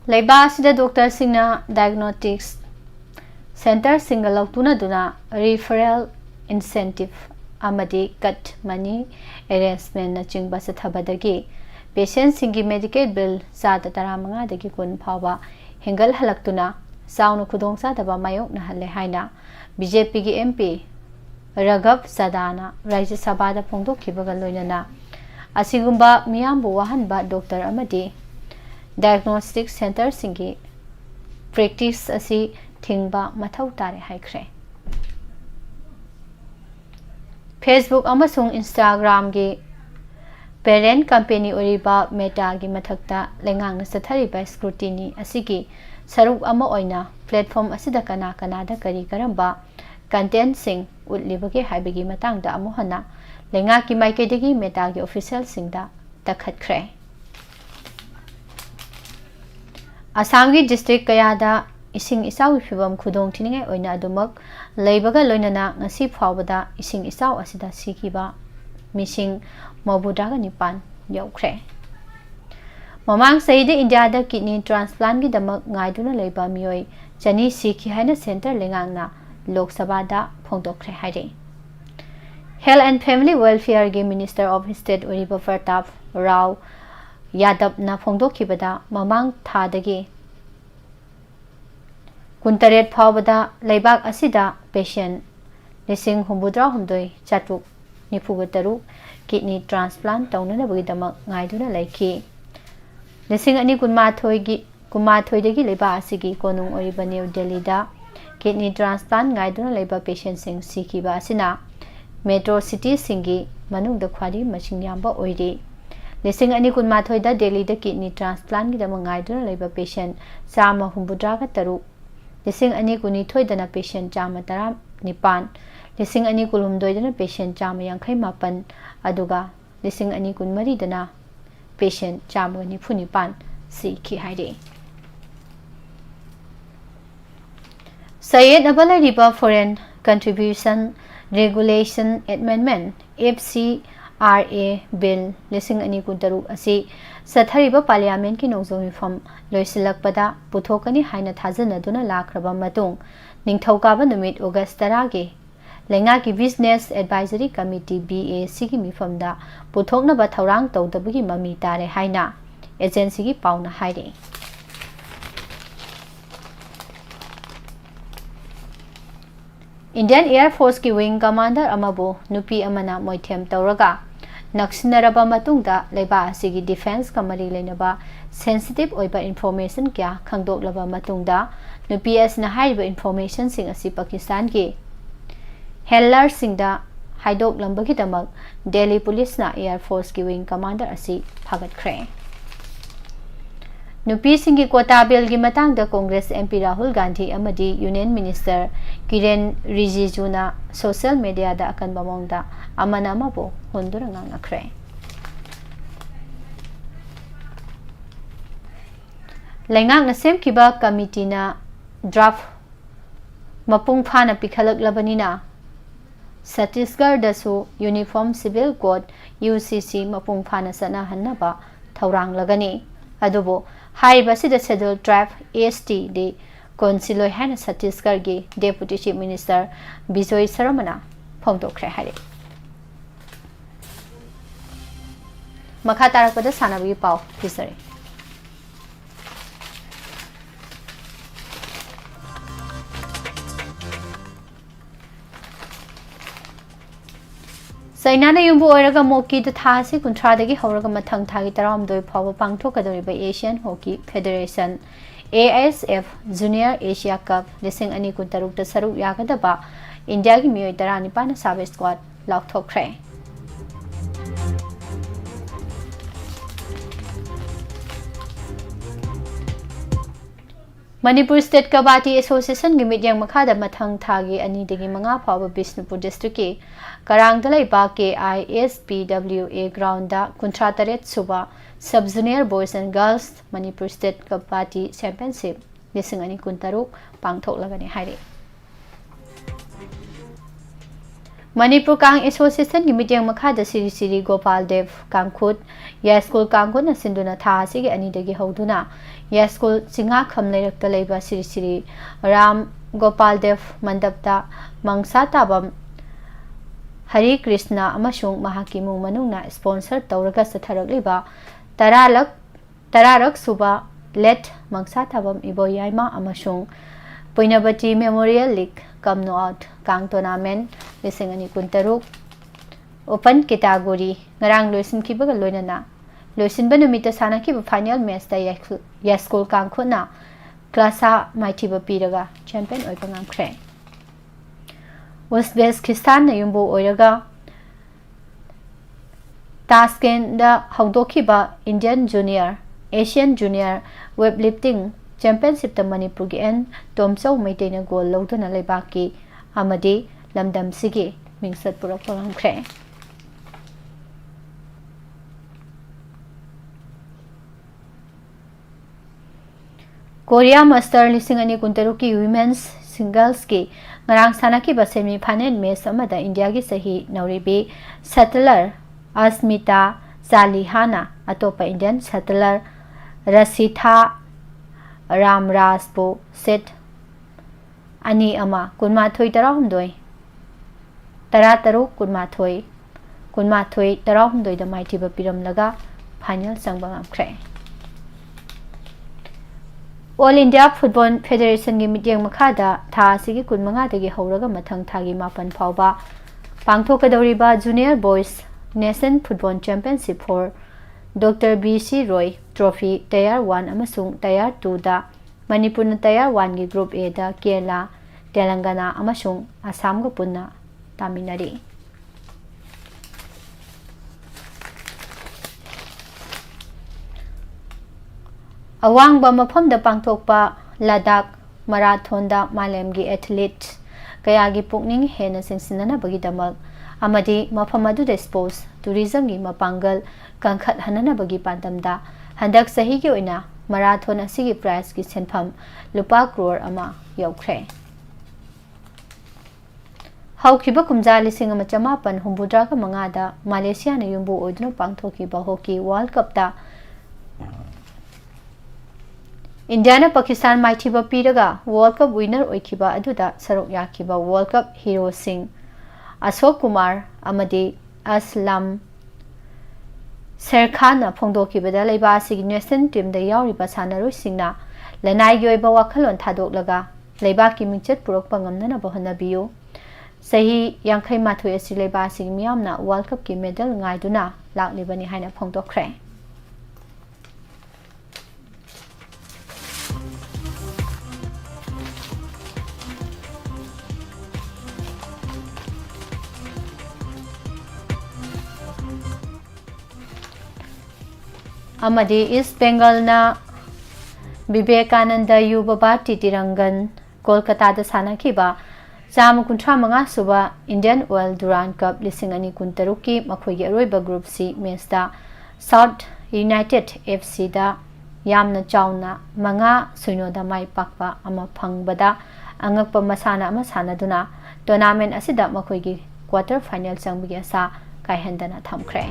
Leiba sida doctor singna diagnostics center single lautuna duna referral incentive amadi cut money arrangement na chingba sa thabadagi patient singi medical bill sada taramanga dagi kun phawa hengal halaktuna saunu khudong sa daba mayok na halle haina BJP gi MP Raghav Sadana Rajya Sabha da phongdok khibaga loinana asigumba miyambu wahanba doctor amadi diagnostic center singi practice asi thingba mathau tare haikre Facebook amasung Instagram gi parent company oriba Meta gi mathakta lengang na sathariba scrutiny asigi saruk ama oina platform asida kana kana da kari karamba content sing utlibage haibagi matang da amohana lenga ki maikedegi Meta gi official sing da takhatkre Assam gi district kaya da ising isaw fibam khudong thiningai oina adumak leibaga loinana ngasi phawbada ising isaw asida sikiba mising mabudaga nipan yaukre mamang saide India da kidney transplant gi damak ngaiduna leiba mioi chani sikhi haina center lengang na Lok Sabha da phongdokre haire Health and Family Welfare gi Minister of State Uriba Pratap Rao Yadav na phongdokhibada mamang thadagi kuntaret phawbada leibak asida patient lising humbudra humdoi chatuk nifuga kidney transplant taunana bagi damak ngaiduna laiki lising ani kunma thoidagi leiba asigi konung oriba New Delhi da kidney transplant ngaiduna leiba patient sing sikiba asina metro city singi manung da khwadi maching yamba oiri lising ani kunma thoida Delhi da kidney transplant gi damak ngaiduna leiba patient chama humbudra ga taru lising ani kuni thoidana patient chama tara nipan lising ani kulum doidana patient chama yankhai mapan aduga lising ani kun mari dana patient chama ni phunipan si ki haide Sayed abala riba foreign contribution regulation amendment FCRA bill lising ani kun taru asi sathariba parliament ki nongzomi fam loisilakpada puthokani haina thajana duna lakraba matung ningthauka ba numit August 10 ge lenga ki business advisory committee BAC ki mifam da puthokna ba thaurang tawdabagi mami tare haina agency ki pauna haire Indian Air Force ki wing commander amabu nupi amana moithem tawraga naksinaraba matungda leiba asigi defense kamari leinaba sensitive oiba information kya khangdoklaba matungda nupi asna haiba information sing asi Pakistan ki Heller singda haidok lambagi damak Delhi Police na Air Force ki wing commander asi phagat khre nupi singi quota bill gi matang da Congress MP Rahul Gandhi amadi Union Minister Kiren Rijiju na social media da akan bamong da amana mabo hondura ngana khre lengang na sem kiba committee na draft mapung phana pikhalak labani na Chhattisgarh dasu Uniform Civil Code UCC mapung phana sana hannaba thaurang lagani adubo haiba sida scheduled tribe ST de Consiloi hana Chhattisgarh gi Deputy Chief Minister Bijoy Saramana phongdokre hare makha tarakpada sanabi pau pisare Sainana yumbu oiraga moki da thasi kunthradagi horaga mathang thagi taramdoi phawa pangthokadoriba Asian Hockey Federation ASF Junior Asia Cup lising ani kuntaruk da saruk yagadaba India gi mioi taranipa na sabe squad laukthokre Manipur State Kabaddi Association gi midyang makhada mathang thagi ani degi manga phawa Bishnupur district ki Karang dalai ba KISPWA ground da kunthataret suba sub junior boys and girls Manipur State Kabaddi Championship lising ani kuntaruk pangthok lagani haire Manipur Kang Association gi midyang makhada Siri Siri Gopal Dev Kangkhut Ya School Kangkhut na sinduna tha asigi ani degi hoduna Ya School singa kham leirakta leiba Siri Siri Ram Gopal Dev Mandapta Mangsa Tabam Hari Krishna amasung mahaki mung manungna sponsor tawraga satharakliba tararak suba let mangsa thabam iboyaima amasung Puinabati Memorial League Kamno Out Kang Tournament lising ani kuntaruk open category ngarang loisim kibaga loinana लोसिनबा नुमिता सानाखिबा final match दा यास्कुल कांखोना क्लासा माइथिबा पीरगा champion ओइबा ngamkhre उज़्बेकिस्तान ना युम्बो ओइरगा तास्केंट दा हौदोखिबा Indian junior Asian junior weightlifting championship दा मणिपुर की एन टोमचौ मैतेना गोल लौदना लेबाकी अमदी लमदम सिगे मिंगसत पुरक ngamkhre कोरिया मास्टर लिसिंग अनि कुंतरु की वुमेन्स सिंगल्स की ngarang sanakhiba semi final match amada India की सही नौरिबी शटलर अस्मिता जालिहाना अतोपा इंडियन शटलर रसिथा रामराजबो सेट अनि अमा कुनमाथोई तराहुमदोई तरातरु कुनमाथोई तराहुमदोई द माइथिबा पिरमलगा फाइनल संगबा ngamkhre all India football federation की मीटिंग मखादा था सिगी कुनमंगा दगी हौरगा मथंग थागी मापन फावबा पांगथोकदौरिबा junior boys nation football championship for doctor BC Roy trophy tier 1 अमसुंग टायर 2 दा मणिपुर टायर 1 की ग्रुप ए दा केरला तेलंगाना अमसुंग असम ग पुन्ना तामिनरी अवांगबा मफमदा पांगथोकपा लद्दाख मैराथन दा मालेमगी एथलीट कयागी पुकनिंग हेना सिंसिननाबगीदमक अमदी मफम अदुदा स्पोर्ट्स टूरिज्म की मपांगल कंखत हननाबगी पांदमदा हंदक सही की ओइना मैराथन असिगी प्राइज की सेनफम लुपा करोड़ अमा यौख्रे हौखिबा कुमजा लिसिंग अमा चमापन हुंबुद्रागा मंगादा मलेशिया ने युम्बु ओइदुना पांगथोकीबा हॉकी वर्ल्ड कप दा इंडिया ने पाकिस्तान माइथिबा पीरगा वर्ल्ड कप विनर ओइखिबा अदुदा सरोक याखिबा world cup hero Singh Ashok Kumar अमदी असलम शेरखान फोंदोखिबदा लेबासिगी नेशनल टीम दा यावरिबा सानारोइसिंगना लनाइगी ओइबा वाखलोन थादोकलगा लेबाकी मिंचत पुरकपा ngamnanaba होनबियो सही 58 असि लेबासिगी मियामना वर्ल्ड कप की मेडल ngaiduna लाक्लिबनी हाइना फोंदोखरे अमदी ईस्ट बेंगल ना विवेकानंद युवा भारती तिरंगन कोलकाता दा सानाखिबा चाम कुंथ्रा मंगा सुबा इंडियन ऑयल दुरान कप लिसिंग अनि कुंतरुक की मखोई अरोइबा ग्रुप सी मैच दा साउथ यूनाइटेड एफसी दा यामना चाउना मंगा सुइनो दा माई पाकपा अमा फंगबदा अंगकपा मसाना अमा सानादुना टूर्नामेंट असिदा मखोई की क्वार्टर फाइनल चंगबगी आसा कायहंदना थमख्रे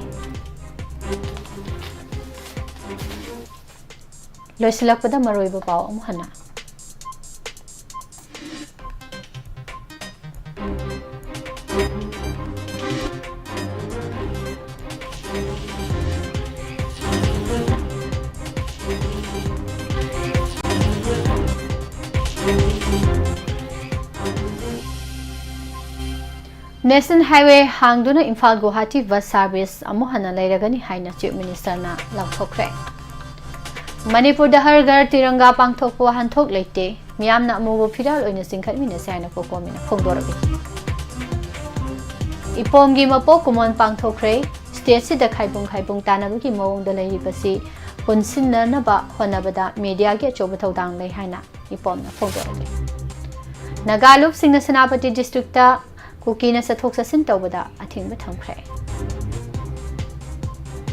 लोइसलकपदा मरोइबा पाव अमहना नेशनल हाईवे हांगदुना इम्फाल गुवाहाटी बस सर्विस अमुहना लेरगनी हाइना चीफ मिनिस्टर ना लाउथोखरे मणिपुर दा हर घर तिरंगा पांगथोकपो हांथोक लेते मियामना अमुबो फिराल ओइना सिंखतमिना साइना पोकोमिना फोंदोरबी इपोमगी मपो कुमोन पांगथोखरे स्टेट सिदा खाइबुंग तानाबगी मवोंग दा लेरिबसी पुनसिननबा होनबदा मीडिया के अचोब थौदांग लै हाइना इपोमना फोंदोरबी नागालुप सिंह सेनापति डिस्ट्रिक्ट कुकीना सथोक ससिन तौबदा अथिंग थमख्रे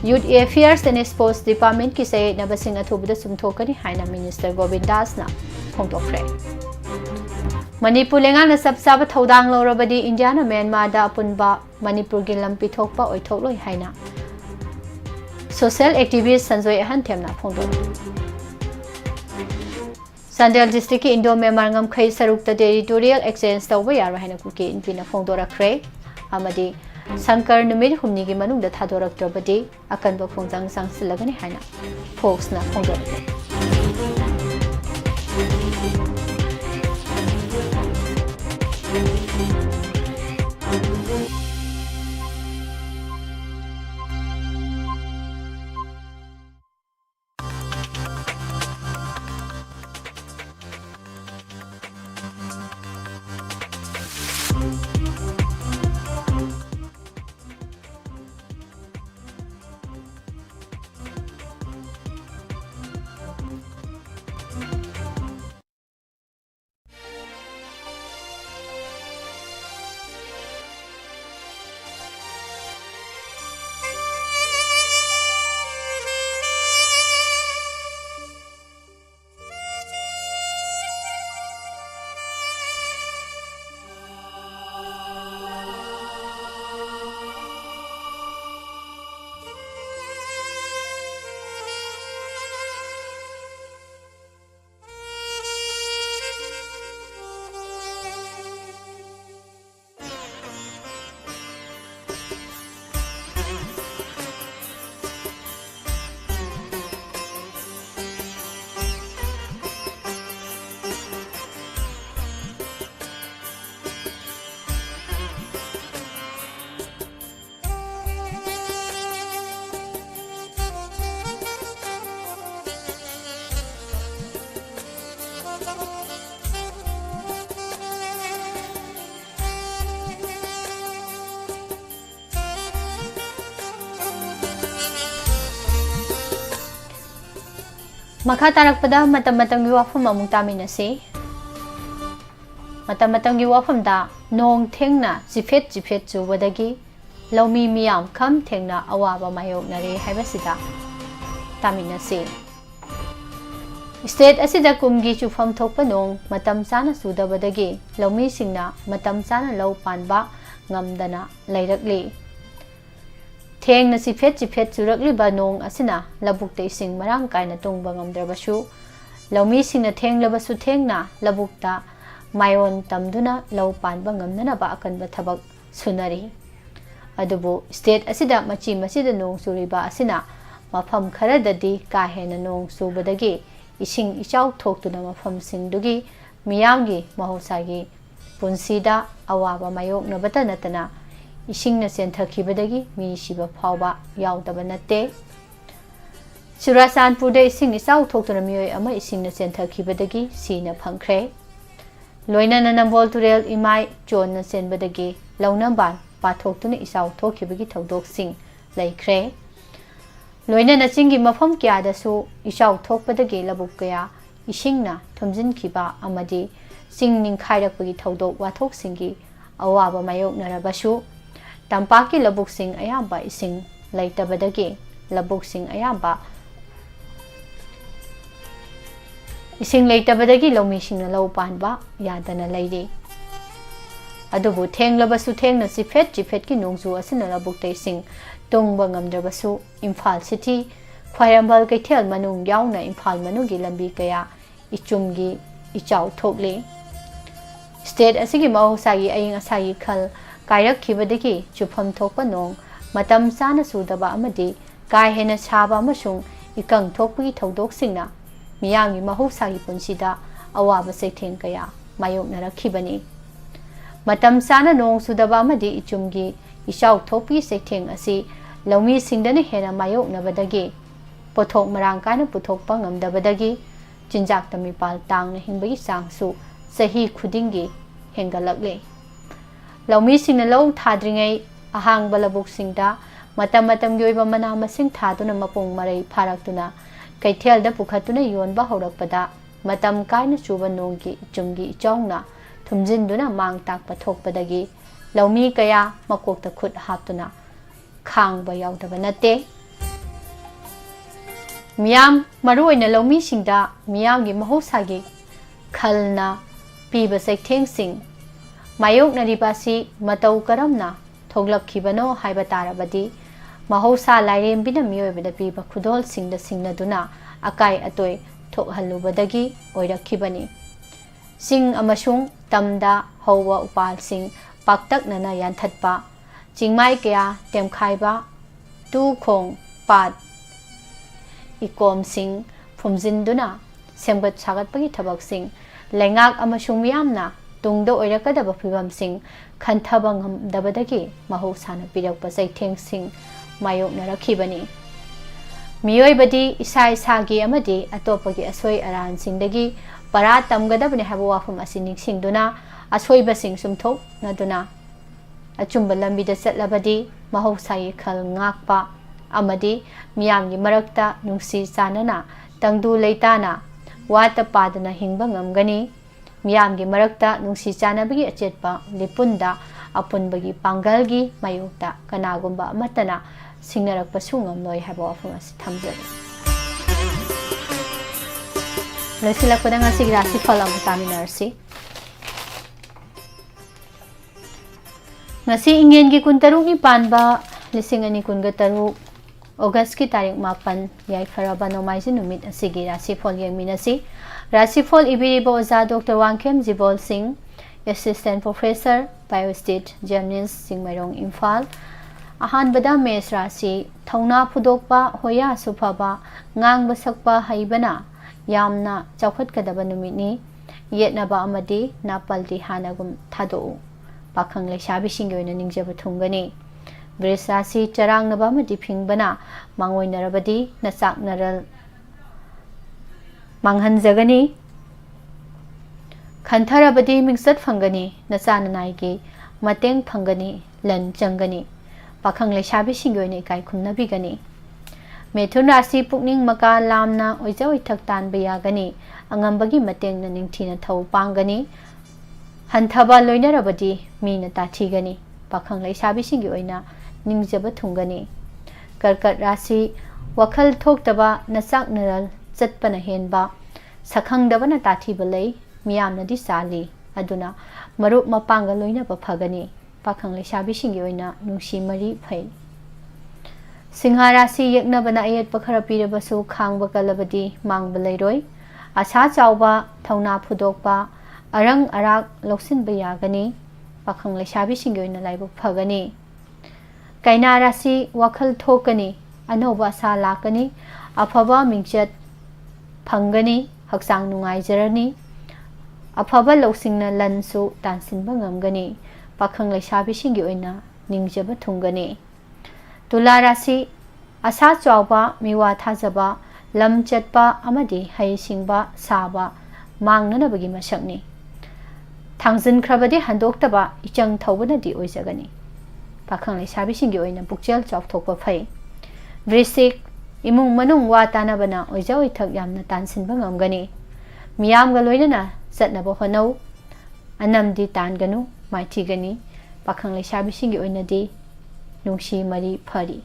youth affairs and sports department की से नबसिंग अथुबदा सुमथोकनी हाइना मिनिस्टर गोविंद दास ना फोंदोखरे मणिपुर लेंगाना सबसाब थौदांग लौरबदी इंडिया ना म्यांमार दा अपुनबा मणिपुर की लंपी थोकपा ओइथोकलोय हाइना सोशल एक्टिविस्ट संजोय अहन थेमना फोंदोखरे संदेल डिस्ट्रिक्ट की Indo Myanmar ngamkhai sarukta territorial exchange tawba yaro haina kuki inpina phongdorakre amadi sankar numit humni gi manungda thadoraktrabadi akanba phongjang sangsilagani haina fox na phongdorakre Makha tarakpada matam-matamgi wafam amung taminasi. Matam-matamgi wafam da nong thengna jifet chubadagi laumi miyam kham thengna awaba mayoknare haibasida taminasi. State asida kumgi chufam thokpa nong matam chana sudabadagi laumi singna matam chana lau panba ngamdana lairakli. Thengna jifet churakli ba nong asina labukta ising marang kaina tungba ngamdrabasu laumi singna thenglabasu thengna labukta mayon tamduna lau panba ngamnana ba akanba thabak sunari. Adubu state asida machi masida nong suriba asina mafam kharadadi ka hena nong subadagi ising ichau thoktuna mafam singdugi miyamgi mahosagi punsida awaba mayok nabata natana ising na senthakibadagi mi shiba phawba yaudaba natte. Churasanpurda ising ichau thoktuna miyoi ama ising na senthakibadagi sina phangkhre. Loinana nambol turel imai chon na senbadagi launamban pathokuna isau thokibagi thodok sing laikhre. Loinana chingi mafam kya dasu isau thokpadagi labuk kaya isingna thumjin khiba amadi sing ningkhairakpagi thodok wathok singi awaba mayok narabasu tampaki labuk sing ayamba ising laitabadagi labuk sing ayamba ising laitabadagi laumi singna lau panba yadana lairi. Adubu thenglabasu thengna jifet ki nongju asina labuk tai sing tungba ngamdrabasu Imphal City Khwairambal Kaithel manung yauna Imphal manugi lambi kaya ichumgi ichau thokle. State asigi mahosagi aying asagi khal kairakkhibadagi chufam thokpa nong matam chana sudaba amadi kai hena chaba amasung ikang thokpagi thodok singna miyamgi mahosagi punsida awaba seitheng kaya mayoknarakhibani. Matam chana nong sudaba amadi ichumgi ichau thokpagi seitheng asi laumi singdana hena mayoknabadagi pothok marang kaina puthokpa ngamdabadagi chinjak tamipal tangna hingbagi changsu sahi khudingi hengalakle. Laumi singna lau thadringai ahang balabuk singda matam-matamgi oiba mana masing thaduna mapung marai pharaktuna kaithel da pukhatuna yonba horakpada matam kaina chuba nonggi chumgi ichongna thumjinduna mang takpa thokpadagi laumi kaya makokta khut haptuna khangba yaudaba natte. Miyam maruoina laumi singda miyamgi mahosagi khalna piba saitheng sing mayoknaribasi matau karamna thoglakkhibano haiba tarabadi mahosa lairembina miyoibada piba khudol singda singnaduna akai atoi thokhalubadagi oirakhibani. Sing amasung tamda howa upal sing paktaknana yanthatpa chingmai kaya temkhaiba tu khong pat ikom sing phumjinduna sembat sagatpagi thabak sing lengak amasung miyamna tungda oirakadaba phibam sing khanthaba ngamdabadagi mahosana pirakpa saitheng sing mayoknarakhibani. Miyoibadi isai sagi amadi atopagi asoi aran singdagi para tamgadabani haba wafam asi ningsingduna asoiba sing sumthok naduna achumba lambida chatlabadi mahosai khal ngakpa amadi miyamgi marakta nungsi chanana tangdu leitana wata padana hingba ngamgani. Miyamgi marakta nungsi chanabagi achetpa lipunda apunbagi pangalgi mayokta kanagumba amatana singnarakpa sungamloi haba wafam asi thamjari. Loisilakpada ngasigi rasi phal amung taminarsi. Ngasi ingyengi kuntarukni panba lising ani kunga taruk August ki tarik 8 yaifharaba nomaisi numit asigi rasi phal yengminasi. Rasi phal ibiriba oza Dr. Wangkhem Jibol Singh, Assistant Professor Biostate Journalist Singmairong Imphal. Ahanbada mes rasi thauna phudokpa hoya sufaba ngang sakpa haibana yamna chawkhatkadaba numitni yetnaba amadi napaldi hanagum thado pakhang lesabi singi oina ningjaba thungani. Brisasi charangnaba amadi phingbana mangoinarabadi nasaknaral manghanjagani khantharabadi mingsat phangani nachananaigi mateng phangani lan changani pakhang lesabi singi oina kai khumnabigani. मेथुन राशि पुकनिंग मका लामना ओइजा ओइथक तानबा यागनी अंगंबगी मतेंगना निंगथीना थौ पांगनी हंथबा लोइनरबदी मीना ताथीगनी पाखंग लैसाबिसिंगी ओइना निंगजब थुंगनी कर्कट राशि वखल थोक्तबा नचाक नरल चटपना हेनबा सखंगदबना ताथीबा लै मियामनदी साली अदुना मरुप मपांगा लोइनबा फगनी पाखंग लैसाबिसिंगी ओइना नुंसी मरी फै सिंह राशि यक्नबना अयेत खरा पीरबसु खांगबा कलबदी मांगबा लैरोय आशा चावबा थौना फुदोकबा अरंग अराक लौसिनबा यागनी पाखंग लैसाबिसिंगी ओइना लाइबक फगनी कैना राशि वखल थोकनी अनौबा आशा लाकनी अफबा मिंगचत फंगनी हक्सांग नुंगाइजरनी अफबा लौसिंगना लनसु तानसिनबा ngамगनी पाखंग लैसाबिसिंगी ओइना निंगजबा थुंगनी तुला राशि आशा चावबा मिवा थाजबा लम चटपा अमदी हैसिंगबा साबा मांगननबगी मसकनी थांजिनख्रबदी हंदोक्तबा इचंग थौबनदी ओइजगनी पाखंग लैसाबिसिंगी ओइना पुक्चेल चावथोकबा फै वृश्चिक इमुंग मनुंग वा तानबना ओइजा ओइथक यामना तानसिनबा ngамगनी मियामगा लोइनना चटनबा होनौ अनमदी तानगनु माइथिगनी पाखंग लैसाबिसिंगी ओइनादी नुंसी मरी फरी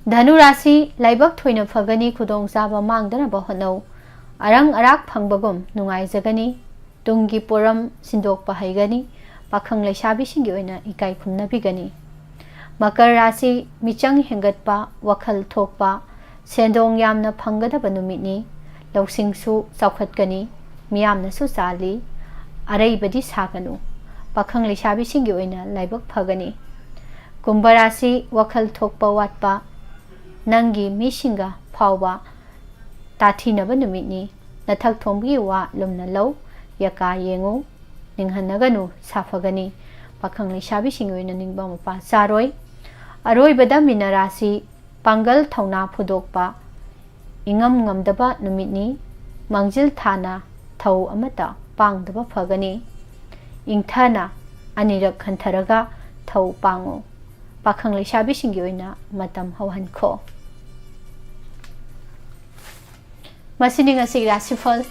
धनु राशि लाइबक थोइना फगनी खुदोंग चाबा मांगदनबा होनौ अरंग अराक फंगबगुम नुंगाइजगनी तुंगी पोरम सिंदोकपा हैगनी पाखंग लैसाबिसिंगी ओइना इकाई खुमनबिगनी मकर राशि मिचंग हेंगतपा वखल थोकपा सेंदोंग यामना फंगदबा नुमितनी लौसिंगसु चावखतगनी मियामनसु चाली अरैबदी सागनु पाखंग लैसाबिसिंगी ओइना लाइबक फगनी कुंभ राशि वखल थोकपा वाटपा नंगी मिसिंगा फावबा ताथीनबा नुमितनी नथक थोंबगी वा लुमना लौ यका येंगो निंगहनगनु साफगनी पाखंग लैसाबिसिंगी ओइना निंगबा मपा चारोय अरोइबदा मीना राशि पांगल थौना फुदोकपा इंगम ngамदबा नुमितनी मांगजिल थाना थौ अमता पांगदबा फगनी इंथना अनिरक खंथरगा थौ पांगो पाखंग लैसाबिसिंगी ओइना मतम हौहनखो मसिनी ngasi राशिफल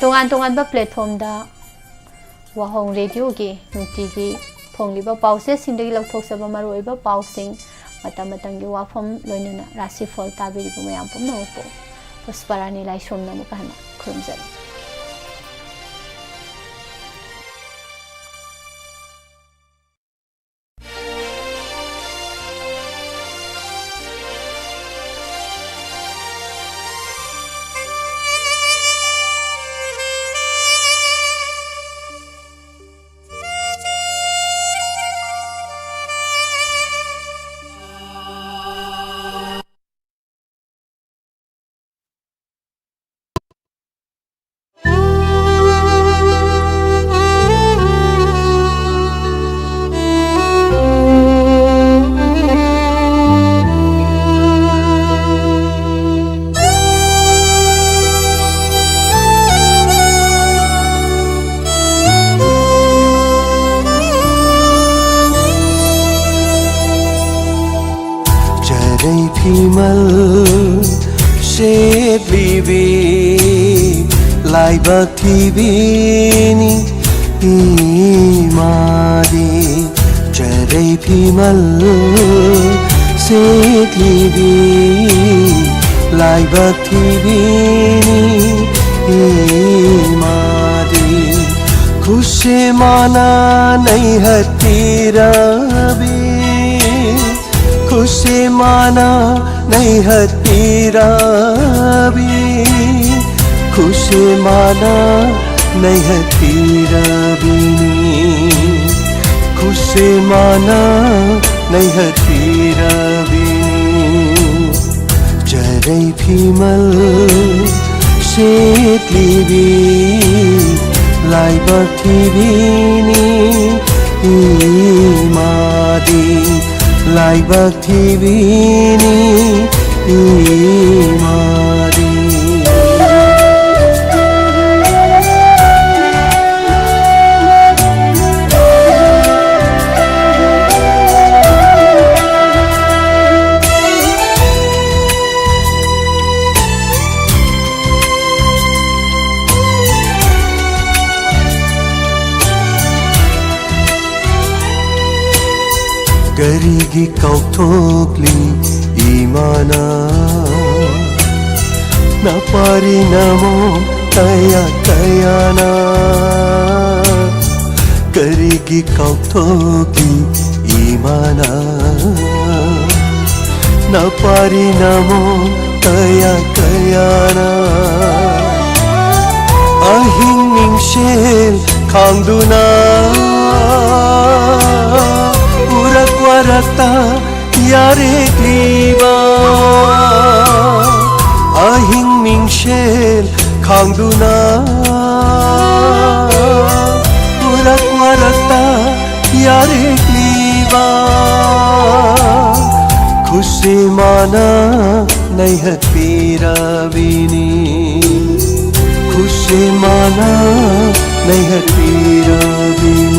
तोंगान तोंगानबा प्लेटफॉर्म दा वाहोंग रेडियो की नुंतीगी फोंगलिबा पाउसे सिंदगी लौथोकसबा मरुइबा पाउसिंग मतम मतंगी वाफम लोइनना राशिफल ताबिरिबु मयाम पुमनमपो Pushparani लाइश्रोमना मुकाहना खुरुमजल Laibak tibini imadi Jarai pimal setlibi Laibak tibini imadi Khushe mana nahi hatirabi Khushe mana nahi hatirabi खुशी माना नहीं है तेरा बिनी खुशी माना नहीं है तेरा बिनी जरै भीमल शेतलीबी लाइबक थिबिनी इमादी लाइबक थिबिनी इमादी Karigi kautokli imana Napari namo kaya kayana Karigi kautokli imana Napari namo kaya kayana Ahing ningshel khangduna Urak warakta yare kliba Ahing ningshel khangduna Urak warakta yare kliba Khushi mana naihat piravini Khushi mana naihat piravini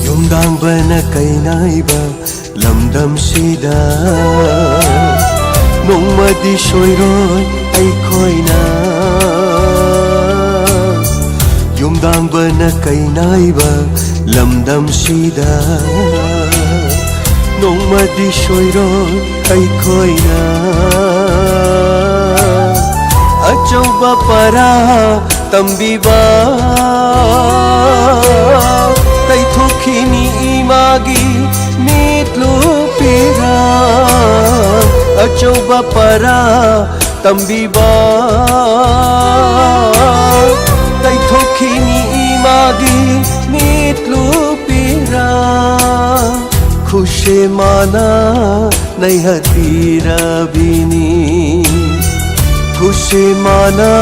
Yumdang bana kainaiba lamdam sida Nongmadi soiroi aikhoina Yumdang bana kainaiba lamdam sida Nongmadi soiroi aikhoina Achauba para tambiba Taithokini imagi mitlu pira Achauba para tambiba Taithokini imagi mitlu pira Khushe mana naihat piravini Khushe mana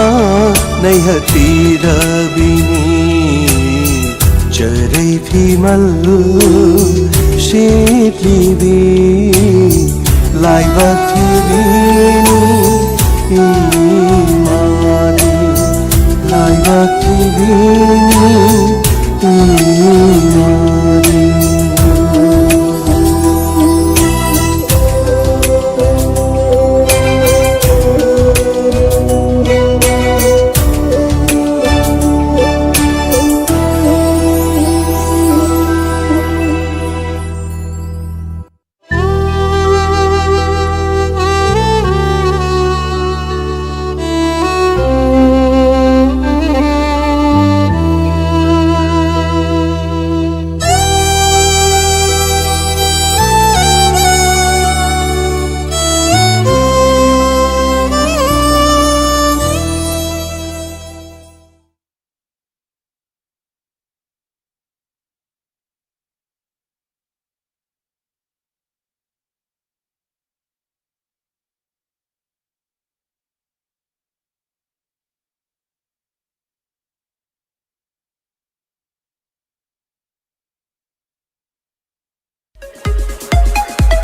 naihat piravini Charai phimal shitlibi Laiba thibini imani Laiba thibini